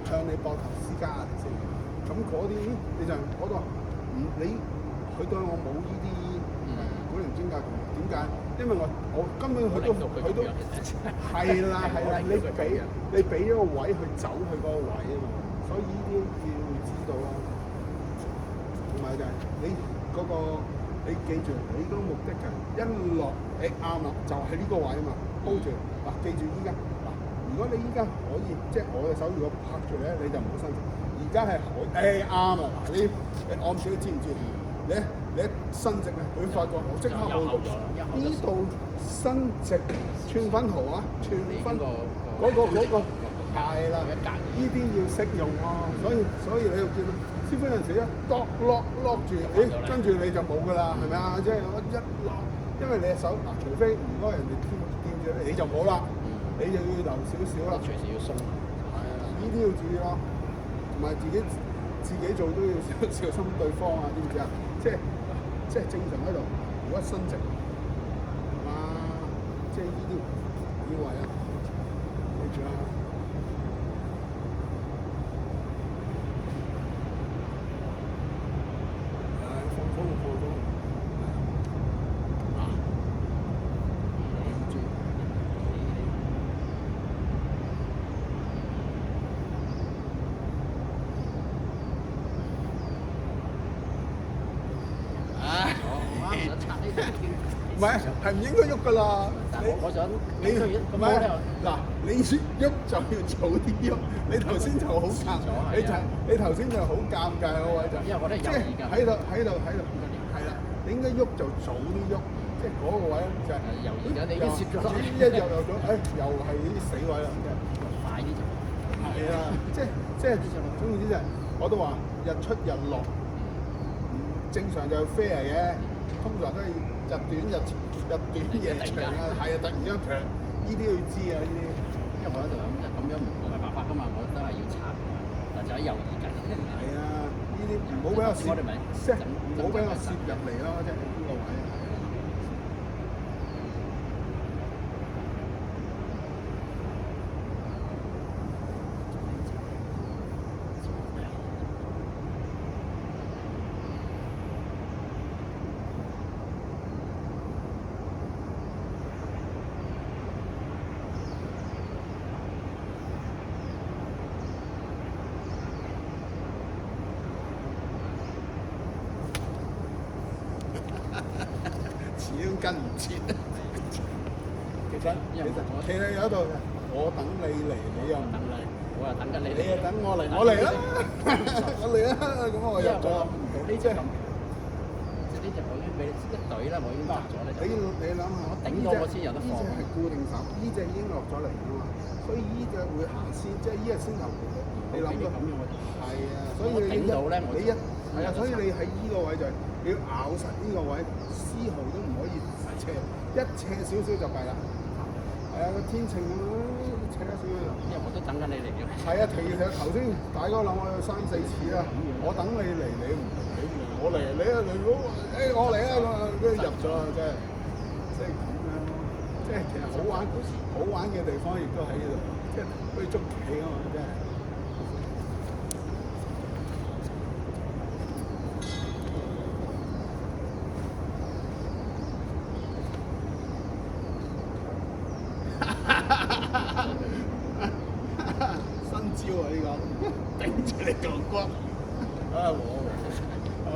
向你膊頭施加壓力先？咁嗰啲你就我都話佢對我冇呢啲古靈精怪同埋點解？因為我根本佢都係啦，你俾咗個位去走佢嗰個位啊嘛，所以呢啲要知道啦。同埋就係你嗰個你記住，你嗰個目的就係一落啱啦，就係呢個位啊嘛 ，hold 住嗱，記住依家。如果你依家可以，即係我嘅手如果拍住咧，你就唔好伸直。而家係啱啦，嗱你按住你知唔知？你一伸直咧，會發覺我即刻冇呢度伸直寸分圖啊，寸分嗰個係啦，呢啲要識用咯。所以你要見到師傅有陣時一lock住，跟住你就冇㗎啦，係咪啊？即係我一落，因為你隻手嗱，除非如果人哋掂住你就冇啦。你就要留少少啦，隨時要鬆。係啊，呢啲要注意咯。同埋自己做都要小心對方啊，知唔知啊？即係正常喺度屈伸直，哇！即係呢啲位啊，記住啊！放鬆。唔係，係唔應該喐噶啦。我想你咁唔係嗱，你喐就要早啲喐。你頭先就好尷，你頭先就好尷尬嗰位就，因為我都係猶豫㗎。喺度，係啦。你應該喐就早啲喐，即係嗰個位就係猶豫緊，你已經攝咗落嚟。一入咗，又係啲死位啦，即係快啲就係啦，即係總言之就係，我都話日出日落，正常就 fair 嘅，通常都係日短夜長啊，係啊，突然間長，呢啲要知啊，呢啲。因為我喺度諗就咁樣唔係辦法㗎嘛，我都係要拆㗎嘛，但就喺猶豫緊。係啊，呢啲唔好俾我攝，即係唔好俾我攝入嚟咯，即係呢個位。始終跟唔切。其實有一度，我等你嚟，你又唔等你，我又等緊你。你又等我嚟，我嚟啦，我嚟啦，咁我入咗。唔到呢隻咁，即係呢隻我已經俾一隊啦，我已經落咗咧。你諗下，我頂到我先有得放。呢隻係固定手，呢隻已經落咗嚟㗎嘛，所以呢隻會行先，即係呢隻先頭部。你諗到咁樣我係啊，所以頂到咧，你一係啊，所以你喺呢個位就係你要咬實呢個位，絲毫都唔可以斜，一斜少少就弊啦。係啊，個天秤咁樣斜一少少就。因為我都等緊你嚟嘅。係啊，其實頭先大哥諗我有3、4次啦，我等你嚟，你唔嚟，我嚟，你啊嚟嗰，我嚟啊，跟住入咗啊，真係，即係咁樣咯，即係其實好玩嘅地方亦都喺呢度，即係好似捉棋啊嘛，真係。新招啊！呢個頂住你嚿骨啊！係嘛？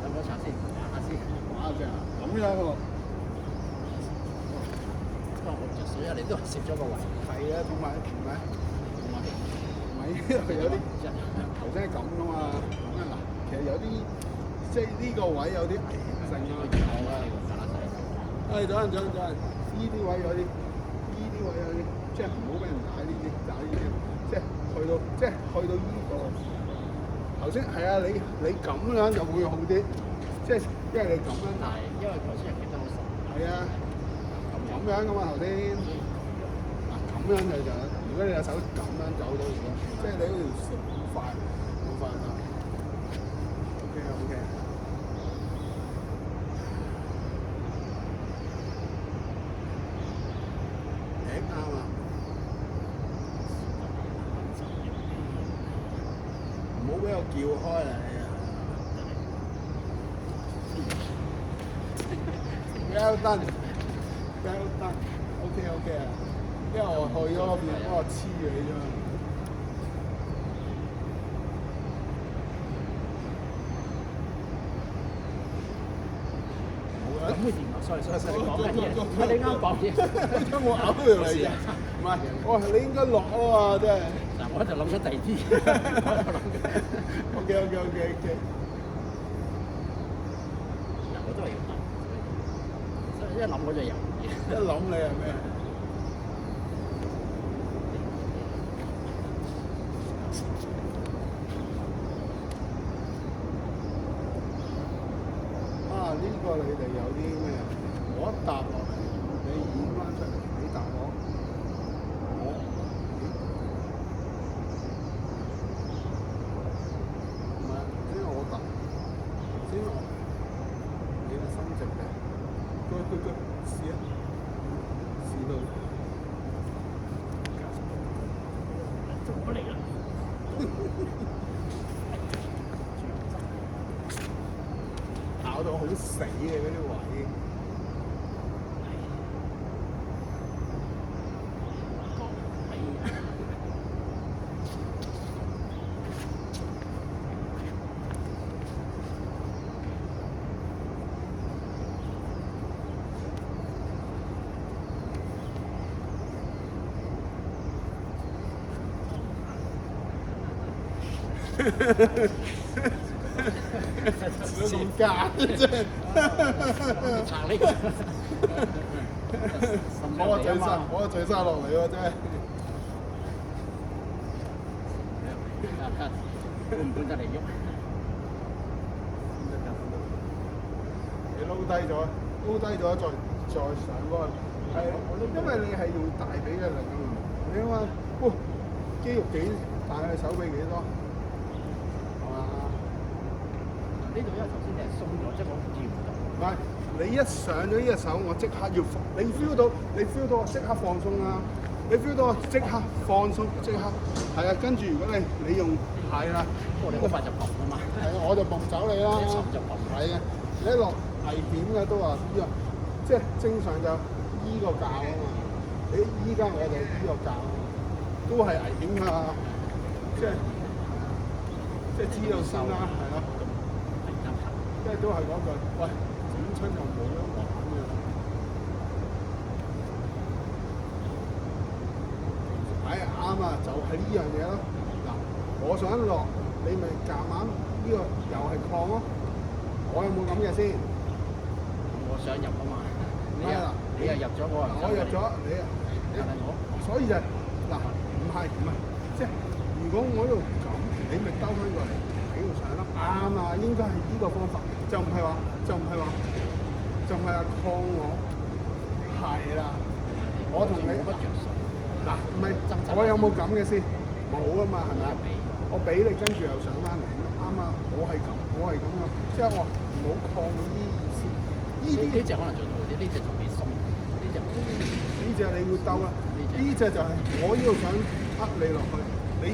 等我查先，查下先。玩下先啊！咁樣喎。我着水啊！你都攝咗個位。係啊，同埋有啲頭先係咁噶嘛。咁啊嗱，其實有啲即係呢個位有啲危險性啊。等陣，呢啲位有啲，即係唔好俾人打呢啲，即係去到呢個。頭先係啊，你咁樣就會好啲，即係因為你咁樣打。係，因為頭先人企得好實。係啊，咁樣噶嘛頭先。嗱咁樣就，如果你有手咁樣走到，即係你嗰條線好快啊。OK。啱啊！唔好俾我叫開啊！Well done。OK 啊！因為我去咗嗰邊，我黐住你啫嘛。咁嘅電話，sorry，你講緊嘢，你啱講嘢，將我咬到嚟嘅，唔係，我話你應該落啊嘛，真係。嗱，我就諗咗第二啲。OK。嗱，我都係要諗，所以一諗我就猶豫。一諗你係咩？呢個你哋有啲咩？我一搭落嚟，你演翻出嚟，你答我。good，試啊，試到做乜嚟啦？咬到好死嘅嗰啲位。咁假啫！拆呢個，我個嘴沙落嚟喎，真係。搬唔搬得嚟喐？你撈低咗，再上嗰個，係因為你係用大髀嘅力㗎嘛。你諗下，哇，肌肉幾大啊，手臂幾多？係嘛？呢度因為頭先你係鬆咗，即係我唔見唔到。唔係，你一上咗呢隻手，我即刻要放，你 feel 到我即刻放鬆啦。你 feel 到我即刻放鬆，即刻係啊。跟住如果你用係啦，不過你好快就揼啊嘛。係啊，我就揼走你啦。一沉就揼。係嘅，你一落危險嘅都話呢個，即係正常就依個教啊嘛。你依家我就依個教，都係危險㗎，即係知道先啦，係咯。即係都係嗰句，喂，整親又冇得玩嘅。啱啊，就係呢樣嘢咯。嗱，我想落，你咪夾硬呢個又係抗咯。我有冇咁嘅先？我想入啊嘛。你又入咗我啊？我入咗你啊！所以就嗱，唔係，即係如果我喺度咁，你咪兜翻過嚟喺度上咯。啱啊，應該係呢個方法，就唔係話抗我。係啦，我同你冇乜着數。嗱，唔係，我有冇咁嘅先？冇啊嘛，係咪啊？我俾你跟住又上翻嚟，啱啊！我係咁啊，即係我唔好抗呢啲意思。呢隻可能做到啲，呢隻特別鬆，呢隻你會兜啦。呢隻就係我呢度想呃你落去，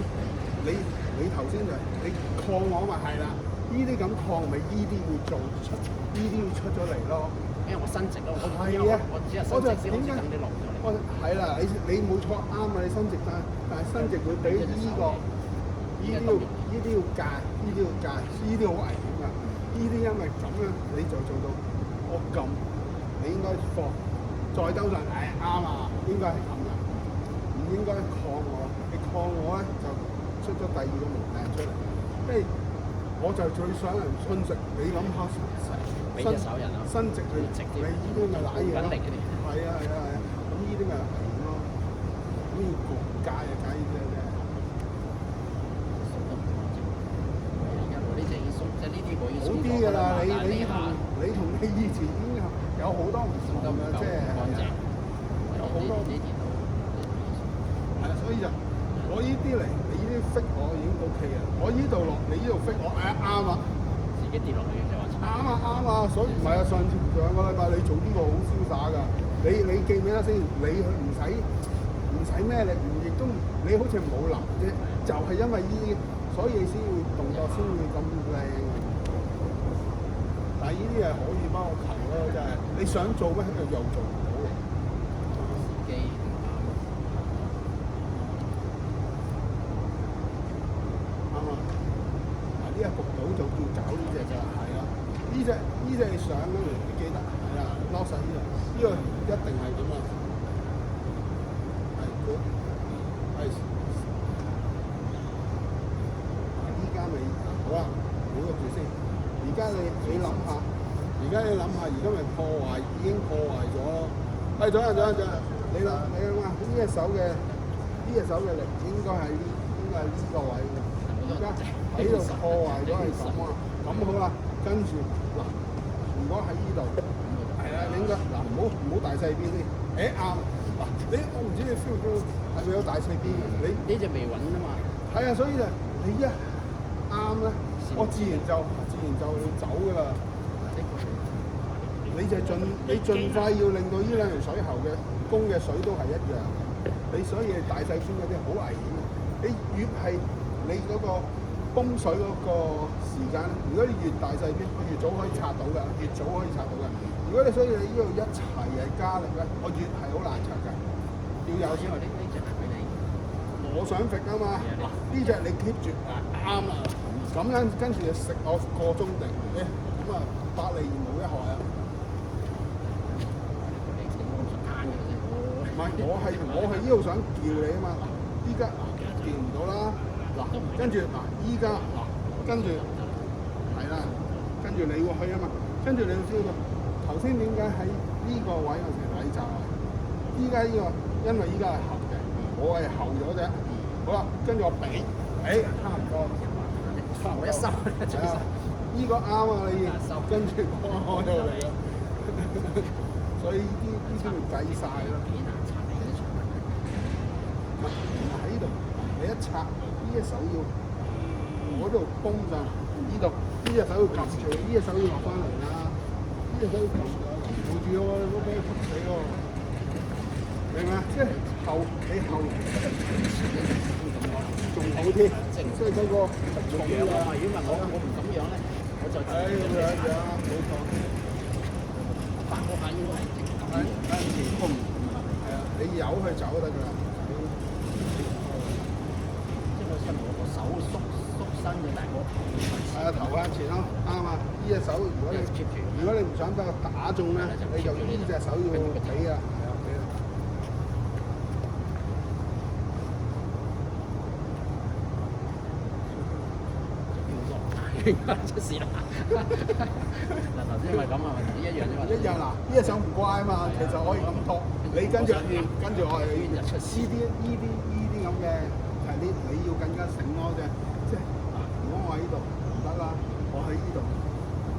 你頭先就係你抗我嘛，係啦。呢啲咁抗咪呢啲會做出，呢啲會出咗嚟咯。因為我伸直咯，係啊，我就點解等你落咗嚟？係啦，你冇錯啱啊！你伸直但係伸直會俾呢啲要戒，呢啲好危險㗎。呢啲因為咁樣你就做到我撳，你應該放，再兜上，啱啊，應該係咁㗎，唔應該抗我。你抗我咧就出咗第二個毛病出嚟，即係我就最想人伸直，你諗下。俾隻手人啊！伸直佢，你呢啲咪賴嘢咯。係啊，咁呢啲咪危險咯。咁要焗戒啊，戒呢啲啫。呢隻已經鬆，即係呢啲我已經鬆好啲㗎啦，你同你以前已經有好多唔同咁樣，即係有好多呢啲係啊，所以就我呢啲嚟，你呢啲 fit 我已經 OK 嘅。我呢度落，你呢度 fit 我，啱啊。自己跌落去就話啱啊，所以唔係啊，上個禮拜你做呢個好瀟灑㗎。你記唔記得先？你唔使咩力，亦都你好似冇諗啫，就係因為呢啲，所以你先會動作先會咁靚。但係呢啲係可以幫我求咯，真係你想做咩又做唔到。機啱啊！嗱，呢一焗到就叫搞呢隻㗎，係啊。呢隻你上嗰條你記得係啦，撈實呢個一定係咁啊。係good，係。依家咪好啦，你個住先。而家你諗下，而家咪已經破壞咗咯。係，左人，你諗下，呢隻手嘅力應該係呢個位嘅。而家喺度破壞咗係咁啊，咁好啦，跟住嗱，如果喺呢度，係啊，你應該嗱唔好大細邊先，啱嗱，我唔知你 feel 唔 feel 係咪有大細邊？你呢隻未穩啊嘛。係啊，所以就你一啱咧，我自然就要走㗎啦。呢盡快要令到呢兩條水喉嘅供嘅水都係一樣嘅。你所以大細酸嗰啲好危險嘅。你越係你嗰個泵水嗰個時間，如果你越大細啲，越早可以拆到㗎，越早可以拆到㗎。如果你所以你呢度一齊係加力咧，我越係好難拆㗎。要有先。呢隻係俾你。我想揈啊嘛，嗱呢隻你 keep 住啱啦，咁樣跟住就食我個中定，咁啊百利而無一害啊！唔係我係呢度想叫你啊嘛，依家叫唔到啦，嗱跟住嗱依家嗱跟住係啦，跟住你會去啊嘛，跟住你要知道頭先點解喺呢個位有條位就係依家呢個，因為依家係合嘅，我係後咗啫。好啦，跟住我比，差唔多，我一收，係啊，依個啱啊你，跟住我開咗嚟啦，所以呢啲要計晒咯。唔係喺度，你一拆呢隻手要嗰度崩上，呢度呢隻手要撳住，呢隻手要落翻嚟啦，呢隻手要撳住，扶住我，唔好俾佢撲死喎，明唔明啊？即係後你後。仲好啲，即係嗰個重量啊！如果問我唔咁樣咧，我就咁樣冇錯。發嗰下應該係咁樣，係啊，你由佢走得㗎啦。即係我趁我個手縮身嘅大哥。係啊，頭向前咯，啱啊！呢隻手如果你唔想俾我打中咧，你就呢隻手要俾啊。出事啦！嗱頭先咪咁啊，一樣啫嘛。一樣嗱，呢隻手唔乖啊嘛，其實可以咁托，你跟住我係呢啲咁嘅係你要更加醒咯啫。即係嗱，如果我喺呢度唔得啦，我喺呢度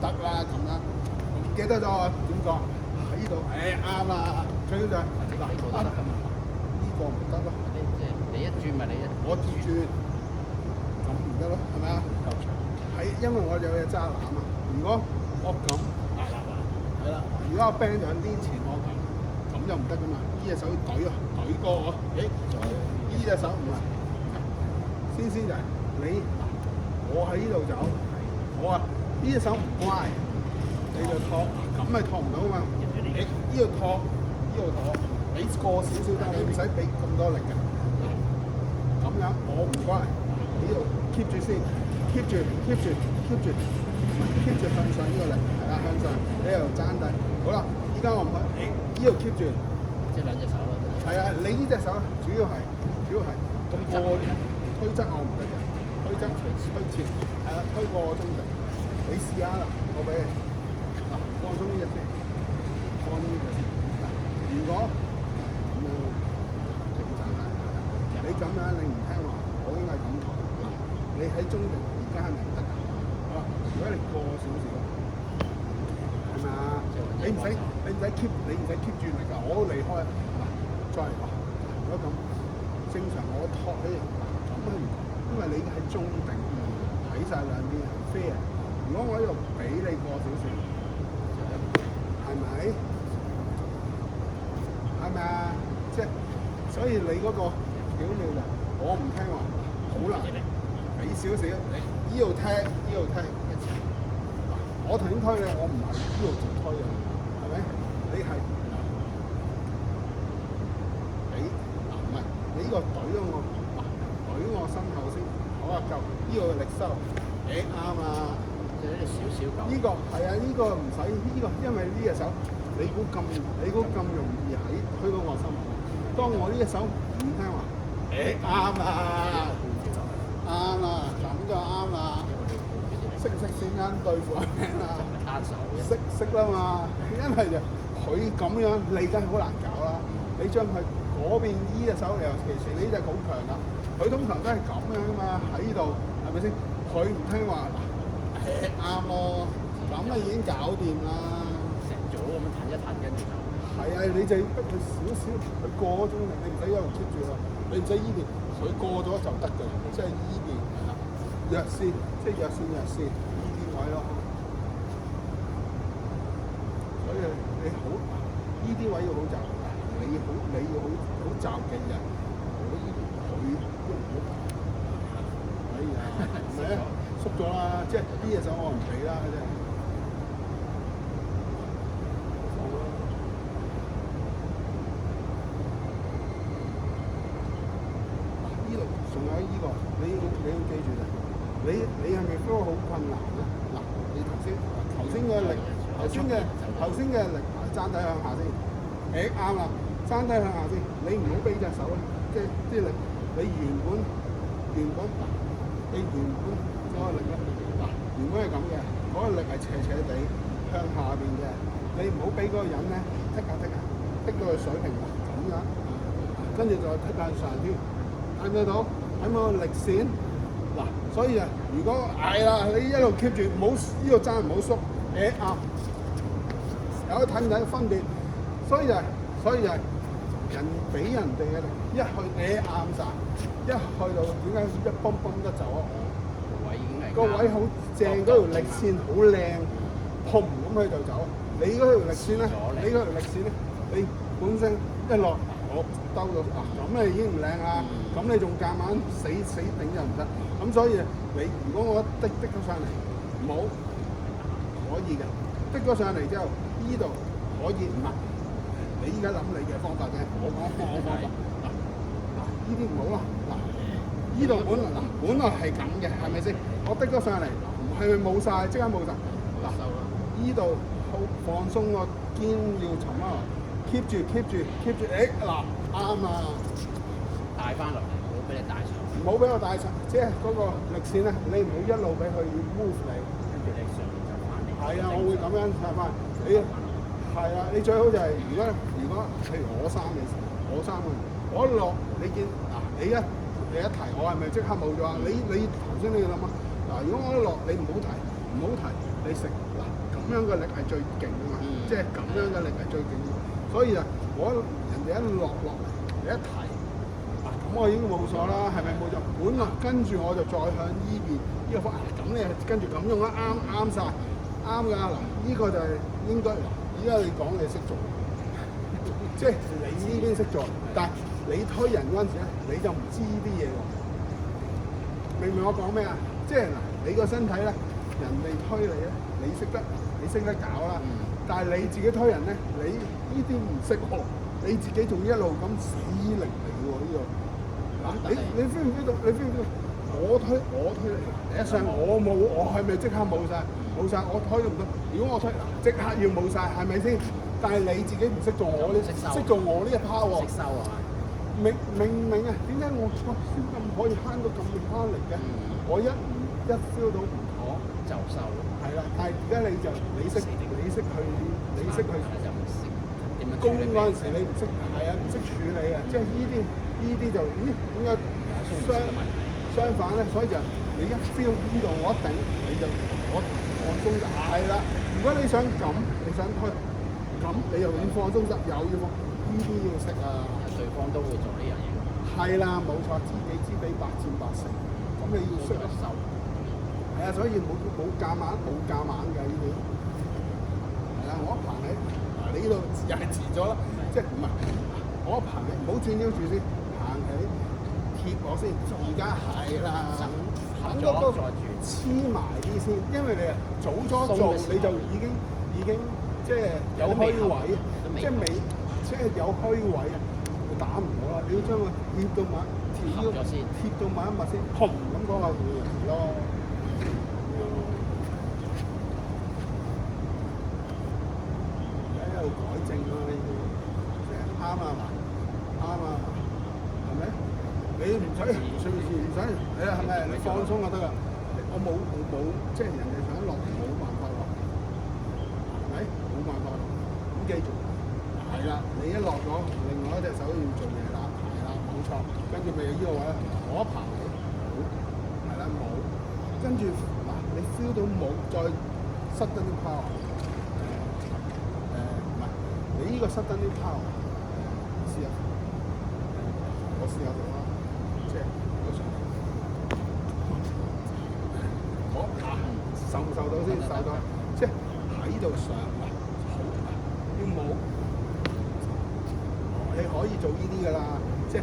得啦咁啦，記得咗我點講？喺呢度啱啦，最緊就係嗱呢個得㗎嘛，呢個唔得咯。你一轉咪你一，我轉咁唔得咯，係咪啊？係，因為我有隻揸攬啊！如果我咁，係啦，如果我 band 上啲前我咁就唔得噶嘛！呢隻手要懟啊，懟過我，呢隻手唔係，先就係你，我喺呢度走，我話呢隻手唔乖，你就托，咁咪托唔到嘛！呢度托，俾過少少得，你唔使俾咁多力嘅。咁樣我唔乖，呢度 keep 住先。keep 住向上呢個力，係啦向上，你又爭低。好啦，依家我唔去，呢度 keep 住，即係兩隻手咯。係啊，你呢隻手主要係咁過推側我唔得嘅，推側推前，係啦，推過我中定。你試下啦，我俾你嗱，放鬆呢隻先，放呢隻先。嗱，如果咁樣整陣啦，你咁樣你唔聽話，我應該係咁抬。你喺中定。而家係唔得㗎，好啦，如果你過少少，係咪啊？你唔使 keep 住力㗎，我都離開嗱，再嚟嗱，如果咁正常我托起咁樣，因為你係中定，睇晒兩邊係 fair。如果我喺度俾你過少少，係咪？係咪啊？即係所以你嗰個表面就我唔聽話，好難俾少少。呢度聽，我頭先推你，我唔係呢度直推嘅，係咪？你係俾唔係你呢個懟咗我，懟我身後先，好啊夠，呢個力收，啱啊！即係呢少少夠。呢個係啊，呢個唔使呢個，因為呢隻手你估咁容易喺推到我心口？當我呢隻手唔聽話，啱啊！啱啦，咁就啱啦。識唔識先啱對付阿 Man 啊？單手嘅。識啦嘛，因為就佢咁樣，你真係好難搞啦。你將佢嗰邊呢隻手，尤其是你呢隻好強噶，佢通常都係咁樣噶嘛，喺呢度係咪先？佢唔聽話，啱咯，咁啊已經搞掂啦。成組咁樣彈一彈跟住就。係啊，你就逼佢少少，佢過咗中力，你唔使一路 keep 住啦，你唔使依邊。佢過咗就得㗎，即係依邊係啦，弱線，即係弱線呢啲位咯。所以你好呢啲位要好就㗎，你要好就嘅人，我呢佢都唔好。哎呀，唔係啊，縮咗啦，即係啲嘢手我唔俾啦，真係。呢度仲有呢個，你要記住嘅，你係咪 feel 好困難咧？嗱，你頭先嘅力，頭先嘅力，踭底向下先，啱啦，踭底向下先，你唔好俾隻手咧，即係啲力，你原本嗰個力咧，嗱，原本係咁嘅，嗰個力係斜斜地向下邊嘅，你唔好俾嗰個人咧剔下，剔到佢水平咁樣，跟住再剔向上添，睇唔睇到？睇唔睇到力線？嗱，所以啊，如果係啦，你一路 keep 住，唔好呢個踭唔好縮，啱，有睇唔睇分別？所以就係人俾人哋嘅力，一去啱晒，一去到點解一泵得走啊？個位好正，嗰條力線好靚，砰咁佢就走。你嗰條力線咧，你本身一落我兜到啊，咁你已經唔靚啦。咁你仲夾硬死頂就唔得。咁所以你如果我滴咗上嚟，冇可以嘅，滴咗上嚟之後，依度可以唔得。你依家諗你嘅方法啫，我講我方法。嗱，依啲唔好啦。嗱，依度本來係咁嘅，係咪先？我滴咗上嚟，係咪冇晒？即刻冇晒。嗱，依度好放鬆個肩要沉啊 ，keep 住，嗱，啱啊！帶翻落嚟，唔好俾你帶上。唔好俾我帶上，即係嗰個力線咧，你唔好一路俾佢 move 你。跟住你上就翻嚟。係啊，我會咁樣睇翻。你係啊，你最好就係如果譬如我三個，我一落你見嗱，你一提我係咪即刻冇咗啊？你頭先你要諗啊，嗱，如果我一落你唔好提，你食嗱咁樣嘅力係最勁啊嘛，即係咁樣嘅力係最勁。所以啊，人哋一落嚟，你一提，嗱咁我已經冇咗啦，係咪冇咗？本來跟住我就再向依邊呢個方，咁你跟住咁用啦，啱晒，啱㗎嗱，呢個就係應該嗱，依家你講你識做，即係你呢邊識做，但係你推人嗰陣時咧，你就唔知呢啲嘢喎，明唔明我講咩啊？即係嗱，你個身體咧，人哋推你咧，你識得搞啦。但係你自己推人咧，你呢啲唔識喎，你自己仲一路咁死力嚟喎呢個。嗱，你 feel 唔 feel 到？你 feel 唔 feel 到？我推你，第一上我冇，我係咪即刻冇晒？冇晒，我推都唔得。如果我推，即刻要冇晒，係咪先？但係你自己唔識做我呢，識做我呢一 part 喎。識收啊！明啊？點解我先咁可以慳到咁慳力嘅？我一 feel 到唔妥就收。係啦，但係而家你識去點樣攻嗰陣時，你唔識係啊，唔識處理啊，即係呢啲就點解相反咧？所以就你一 feel 呢度我一頂，我放鬆就係啦。如果你想咁，你想推咁，你又要放鬆得，又要放呢啲要識啊。對方都會做呢樣嘢。係啦，冇錯，知己知彼，百戰百勝。咁你要識得受。係啊，所以冇夾硬嘅呢啲。係啊，我一棚你，嗱你呢度又係遲咗啦，即係唔係？我一棚你唔好轉腰住先，棚起貼我先。而家係啦，等嗰個黐埋啲先，因為你啊早咗做你就已經即係有虛位，即係有虛位，打唔到啦。你要將佢貼到埋條腰，貼到埋一密先，砰咁嗰個會嚟咯。改正啦呢啲，即係啱啊，係咪？你唔使，你係咪？你放鬆就得啦。我冇，即係人哋想落冇辦法落，係咪？冇辦法落。咁記住，係啦，你一落咗，另外一隻手要做嘢啦，係啦，冇錯。跟住咪呢個位，我一爬你，冇，係啦，冇。跟住嗱，你 feel 到冇，再塞得啲 power。你呢個塞得啲 power，試下，我試下做啦，即係我上，我受唔受到先？受到，即係喺度上，好，冇，你可以做呢啲㗎啦，即係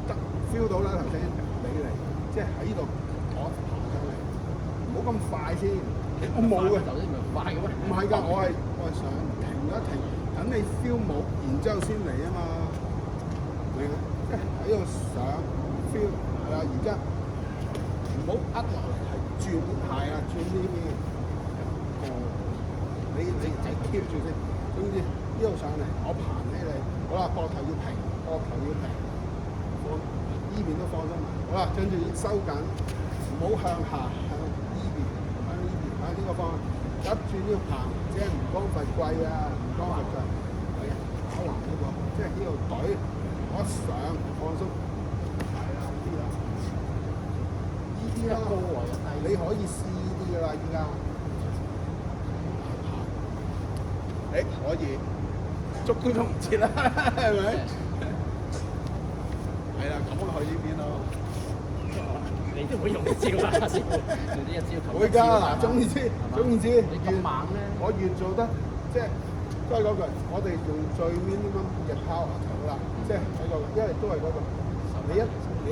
得 feel 到啦頭先你嚟，即係喺度我爬上嚟，唔好咁快先。我冇嘅，頭先唔係快嘅咩？唔係㗎，我係想停一停，等你 feel 冇，然之後先嚟啊嘛，明啊？即係喺度上 feel 係啦，而家唔好壓落嚟，係轉係啊，轉呢邊。你仔 keep 住先，總之呢度上嚟，我爬起你，好啦，膊頭要平，放呢邊都放鬆埋，好啦，跟住收緊，唔好向下，向呢邊，向呢個方向，一轉呢個棚，即係唔光佛貴啊，唔光佛貴，係啊，打橫呢個，即係呢度懟，我上放鬆，係啦，呢啲啦，你可以試呢啲㗎啦，依家。誒可以，捉都捉唔切啦，係咪？係啦，咁我去呢邊咯。你都會用一招啦，師傅，用呢一招頭。會㗎，嗱，總之，你咁猛咧，我越做得即係都係嗰句，我哋用最 minimum 嘅 power 就好啦，即係喺個，因為都係嗰個，你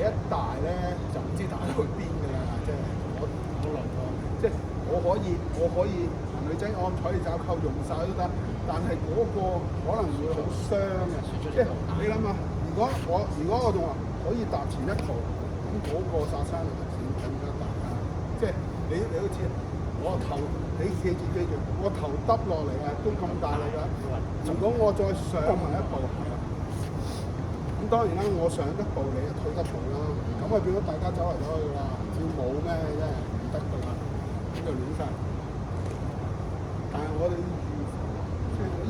一大咧就唔知打到去邊㗎啦，即係我來過，即係我可以。女仔按彩你爪扣用晒都得，但係嗰個可能會好傷嘅。即係你諗下，如果我仲話可以踏前一步，咁嗰個殺傷力係更加大啦。即係你都知，我頭你記住，我頭耷落嚟啊，都咁大力啦。如果我再上埋一步，係啦。咁當然啦，我上一步你就退一步啦。咁啊變咗大家走嚟走去㗎啦，要冇咩真係唔得㗎啦，咁就亂晒。但係我哋要預防，即係我呢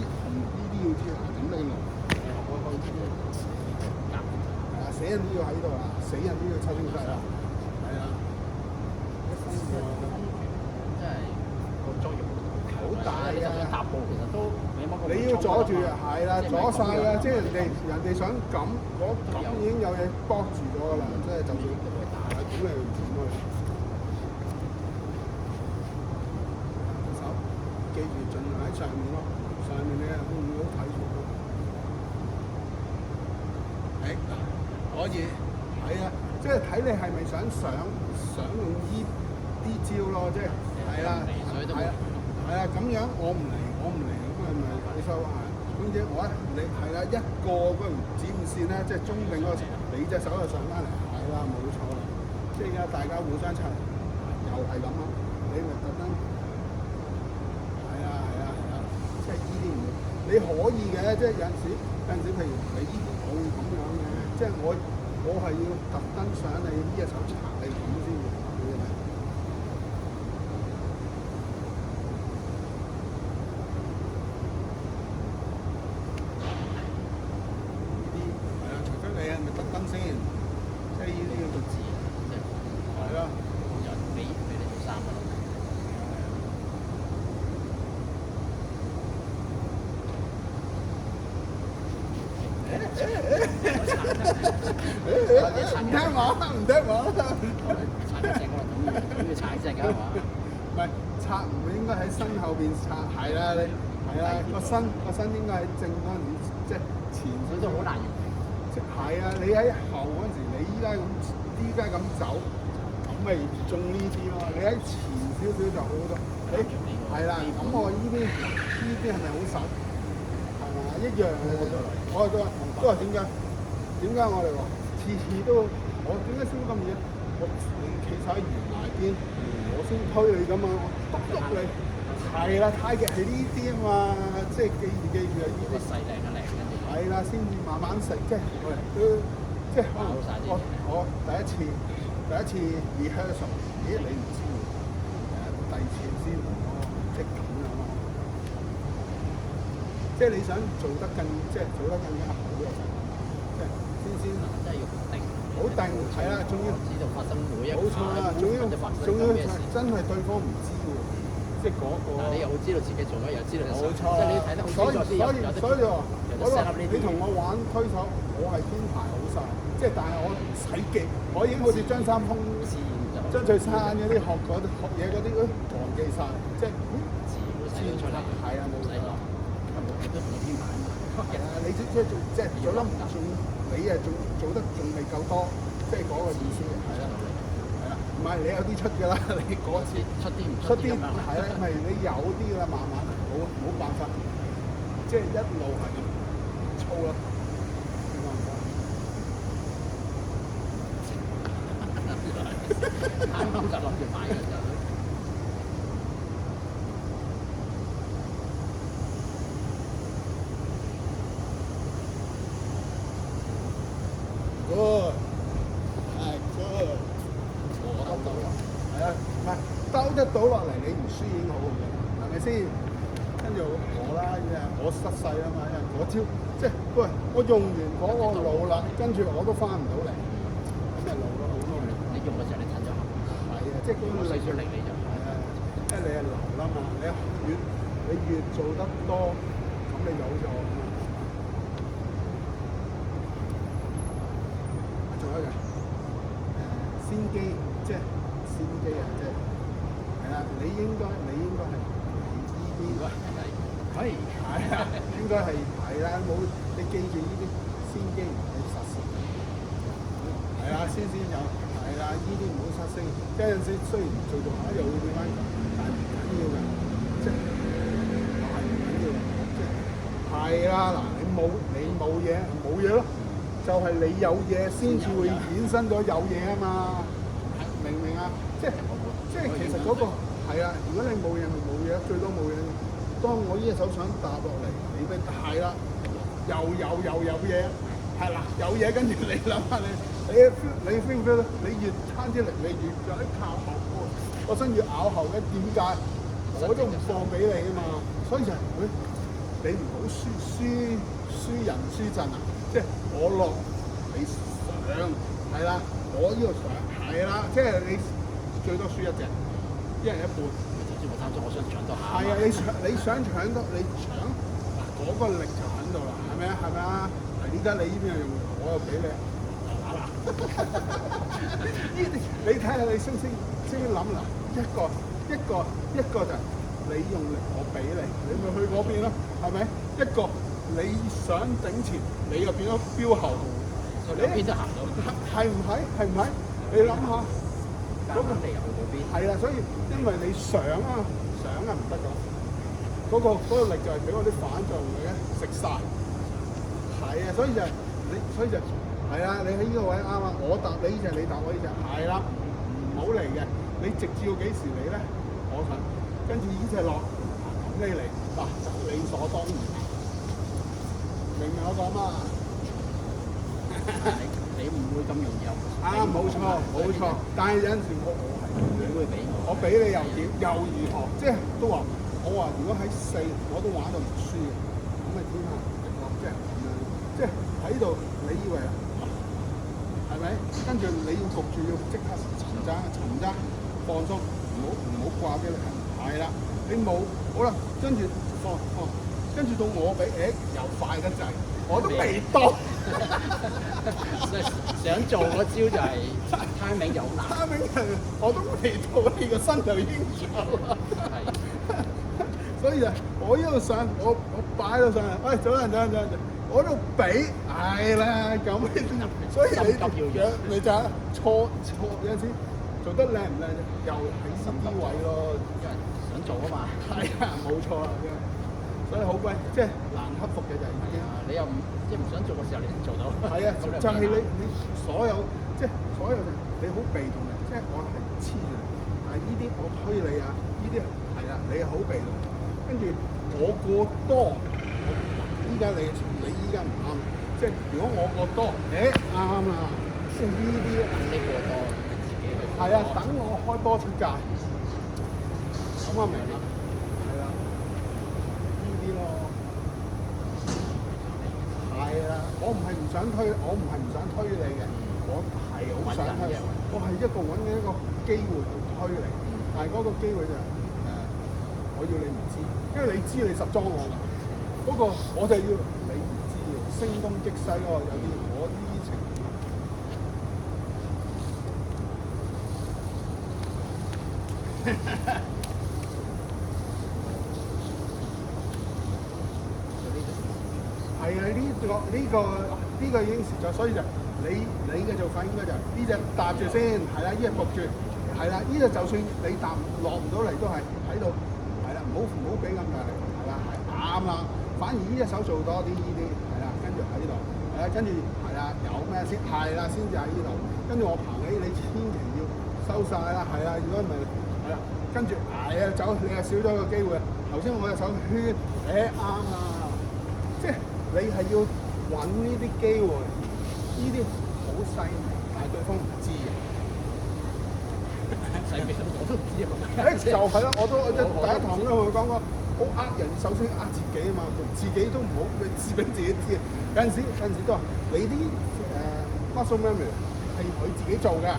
啲要知啦。咁你來，我開始係啊，死人都要喺度啦，死人都要抽清晒啦，係啊，一分鐘真係個作用好大啊！踏步其實都你要阻住啊，係啦，阻晒啦，即係人哋想撳，撳已經有嘢幫住咗㗎啦，即係就算係咁你唔掂啊！記住，盡量喺上面咯，上面你係會唔會好睇住咯？可以，係啊，即係睇你係咪想用呢啲招咯，即係係啦，係啊，咁樣我唔嚟，咁咪你收啊？總之我你係啦，一個嗰條指線咧，即係中定嗰個，你隻手就上翻嚟，係啦，冇錯啦，即係而家大家互相擦，又係咁啦，你咪特登。即係呢啲唔，你可以嘅，即係有陣時，譬如你呢條我會咁樣嘅，即係我係要特登上你呢隻手查你咁先會好嘅。呢啲係啊，除非你係咪特登先，即係呢啲要個字，即係係啊，人俾你做衫㗎。唔聽話，唔聽話。要踩隻㗎係嘛？唔係擦，唔應該喺身後邊擦，係啦，你係啦，個身應該喺正嗰陣時，即係前少都好難用。係啊，你喺後嗰陣時，你依家咁走，咁咪中呢啲咯。你喺前少少就好多。係啦，咁我呢啲係咪好實？係嘛，一樣嘅。我係都係點解我哋話次都我點解燒咁嘢？你企晒喺懸崖邊，我先推你㗎嘛，我篤你。係啦，太極係呢啲啊嘛，即係記住啊！呢啲細靚嘅靚嘅。係啦，先慢慢食，即係即係可能我第一次 rehearsal， 咦你唔知喎，第二次先咯，即係咁樣咯。即係你想做得更加好嘅。先真係要定，好定係啦，仲要知道發生每一冇錯啦，仲要真係對方唔知喎，即係嗰個。但你又好知道自己做乜，又知道冇錯，即係你睇得好清楚啲，所以你同我玩推手，我係編排好晒，即係但係我唔使記，我已經好似張三豐、張翠山嗰啲學嘢嗰啲忘記晒，即係自然會出嚟。係啊，冇錯。都同佢編排嘅。你即係做得唔仲，你係做得仲未夠多，即係嗰個意思係啦，係啦，唔係你有啲出㗎啦，你嗰次出啲唔出啲咁樣係啦，咪你有啲啦，慢慢冇辦法，即係一路係咁操咯，冇辦法。啱啱就諗住買嘅就。Good，係 good，我兜到啦，係啊，唔係兜得到落嚟，你唔輸已經好嘅，係咪先？跟住我啦，我失勢啊嘛，因為嗰招即係喂，我用完嗰個腦啦，跟住我都翻唔到嚟，咁咪腦咯，好咯。你用嘅時候你褪咗後，係啊，即係嗰個細少力你就係啊，因為你係流啦嘛，你越做得多，咁你有咗啊嘛。仲有一樣先機，即係先機啊！即係係啦，你應該係呢啲可以係啊，應該係啦，冇你記住呢啲先機你實時係啊，先有係啦，呢啲唔好失聲。即係有陣時雖然做下又會點樣，但係唔緊要㗎，即係係唔緊要嘅，即係係啦嗱，你冇嘢咯。就係你有嘢先至會衍生咗有嘢啊嘛，明唔明啊？即係其實嗰個係啊，如果你冇嘢咪冇嘢，最多冇嘢。當我呢隻手想搭落嚟，你咪係啦，又有嘢，係啦，有嘢跟住你諗下你 feel 唔 feel 咧？你越攤啲力，你越有啲靠後喎，個身越咬後嘅，點解？我都唔放俾你啊嘛，所以就係你唔好輸人輸陣啊！即係我落你上係啦，我呢個上係啦，即係你最多輸一隻，一人一半。頭先我貪咗，我想搶多下。係啊，你想搶到你搶嗱嗰個力就喺度啦，係咪啊？係咪啊？係依家你呢邊又用，我又俾你嗱嗱。呢啲你睇下你識唔識諗嗱？一個就係你用力，我俾你，你咪去嗰邊咯，係咪？一個你想頂前，你又變咗標後，兩邊都行到，係唔係？你諗下，嗰個地入去嗰邊。係啦，所以因為你想唔得㗎，嗰個力就係俾我啲反作用力食晒。係啊，所以就係啊，你喺呢個位啱啊，我答你呢隻，你答我呢隻，係啦，唔好嚟嘅，你直至要幾時嚟咧？我想跟住呢隻落，咁你嚟嗱，理所當然。明唔明我講嘛？你唔會咁容易有。冇錯。但係有陣時我係你會俾我俾你又點又如何？即係都話我話如果喺4我都玩到唔輸嘅，咁咪天下無敵咯！即係咁樣，即係喺度你以為係咪？跟住你要焗住要即刻沉爭放鬆，唔好掛俾你係啦。你冇好啦，跟住放。跟住到我俾，又快得滯，我都未到。想做嗰招就係 timing 就好難。timing 我都未到，你個身就已經有啦。係，所以就我一路上，我擺到上嚟，喂，早陣，我喺度俾，係啦，咁所以你就錯有陣時做得靚唔靚啫，又喺呢啲位咯，因為想做啊嘛。係啊，冇錯啦。所以好貴，即係難克服嘅就係已經。你又唔即係唔想做嘅時候，你先做到。係啊，就係你所有即係所有你好被動嘅，即係我係黐住你，但係呢啲我推你啊，呢啲係啦，你好被動。跟住我過多，依家你依家唔啱，即係如果我過多，啱啦，即係呢啲你過多，自己去。係啊，等我開波出界，咁我明啦。我唔係唔想推你嘅，我係好想推，我係一個揾緊一個機會去推你，但係嗰個機會就我要你唔知，因為你知你實裝我㗎，嗰個我就要你唔知嘅，聲東擊西喎，有啲我呢啲情況。係啊，呢個已經蝕咗，所以就你嘅做法應該就係呢只搭住先，係啦，呢只伏住，係啦，呢隻就算你搭落唔到嚟都係喺度，係啦，唔好俾咁大力，係啦，係啱啦。反而呢隻手做多啲呢啲，係啦，跟住喺呢度，係啦，跟住係啦，有咩先？係啦，先至喺呢度，跟住我爬起，你千祈要收晒啦，係啦，如果唔係，係啦，跟住係啊走，你係少咗個機會。頭先我隻手圈，啱啦，即係你係要揾呢啲機會，呢啲好細微，但係對方唔知嘅。細微我都唔知啊！就係啦，我第一堂都同佢講過，好呃人，首先呃自己啊嘛，自己都唔好，你自俾自己知啊。有陣時都話你啲muscle memory 係佢自己做嘅，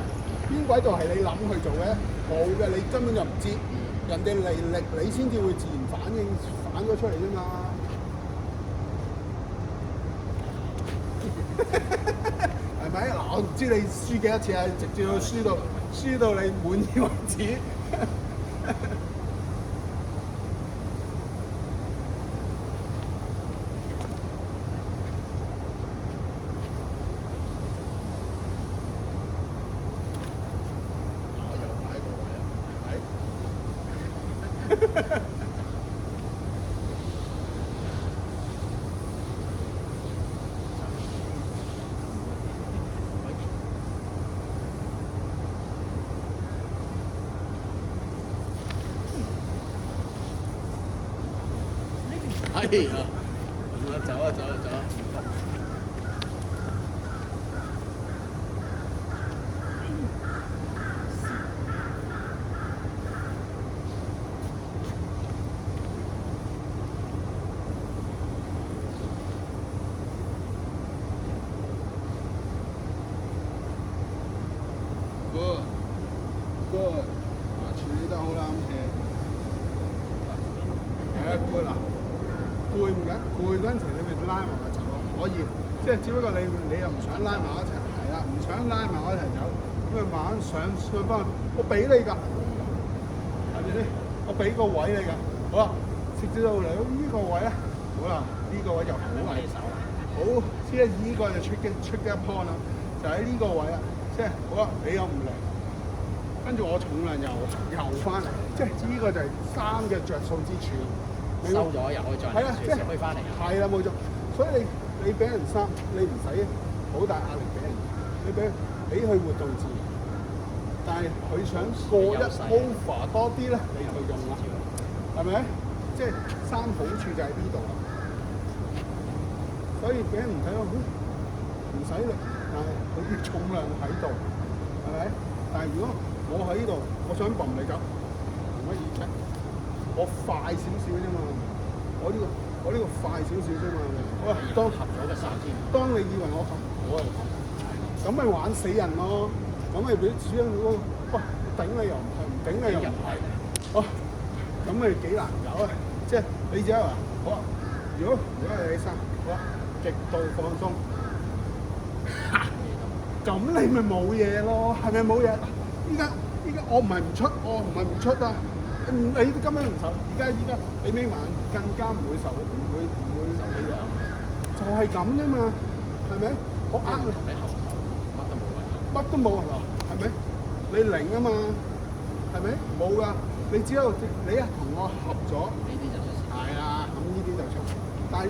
邊鬼度係你諗去做嘅？冇嘅，你根本就唔知。人哋嚟力，你先至會自然反咗出嚟啫嘛。係咪？嗱，我唔知你輸幾多次啊，直接輸到你滿意為止。係啊，走啊走啊走啊！Good，處理得好啦，係攰啦。攰唔緊，攰嗰陣時你咪拉埋佢走咯，可以，即係只不過你又唔想拉埋一齊，係啦，唔想拉埋我一齊走，咁咪慢慢上翻去，我俾你㗎，係咪先？我俾個位你㗎，好啦，直至到嚟到呢個位咧，好啦，呢個位就好危手，好，即係呢個就出嘅 point 啦，就喺呢個位啦，即係好啦，你又唔嚟，跟住我重量又翻嚟，即係呢個就係3嘅着數之處。收咗又可以再嚟，隨時可以翻嚟。係啦，冇錯。所以你俾人3，你唔使好大壓力俾人，你俾佢活動自然。但係佢想過一 over 多啲咧，你就用啦，係咪？即係3好處就喺呢度啦。所以俾人唔睇到，唔使力，但係佢啲重量喺度，係咪？但係如果我喺呢度，我想揼你走，唔可以啫。我快少少啫嘛，我呢個快少少啫嘛。哇，當合咗嘅3添。當你以為我合，我係合，咁咪玩死人咯。咁咪俾主人嗰個，哇，頂你又唔係，唔頂你又唔係，哇，咁咪幾難搞啊！即係你只係話，好啊，如果係你3，好啊，極度放鬆，咁你咪冇嘢咯，係咪冇嘢？依家我唔係唔出，我唔係唔出啊！你根本唔受，而家你眯埋更加唔會受，唔會受你養，就係咁啫嘛，係咪？我呃你，你後頭乜都冇係嘛？係咪？你零啊嘛，係咪？冇㗎，你只有你一同我合咗，呢啲就出事。係啊，咁呢啲就出。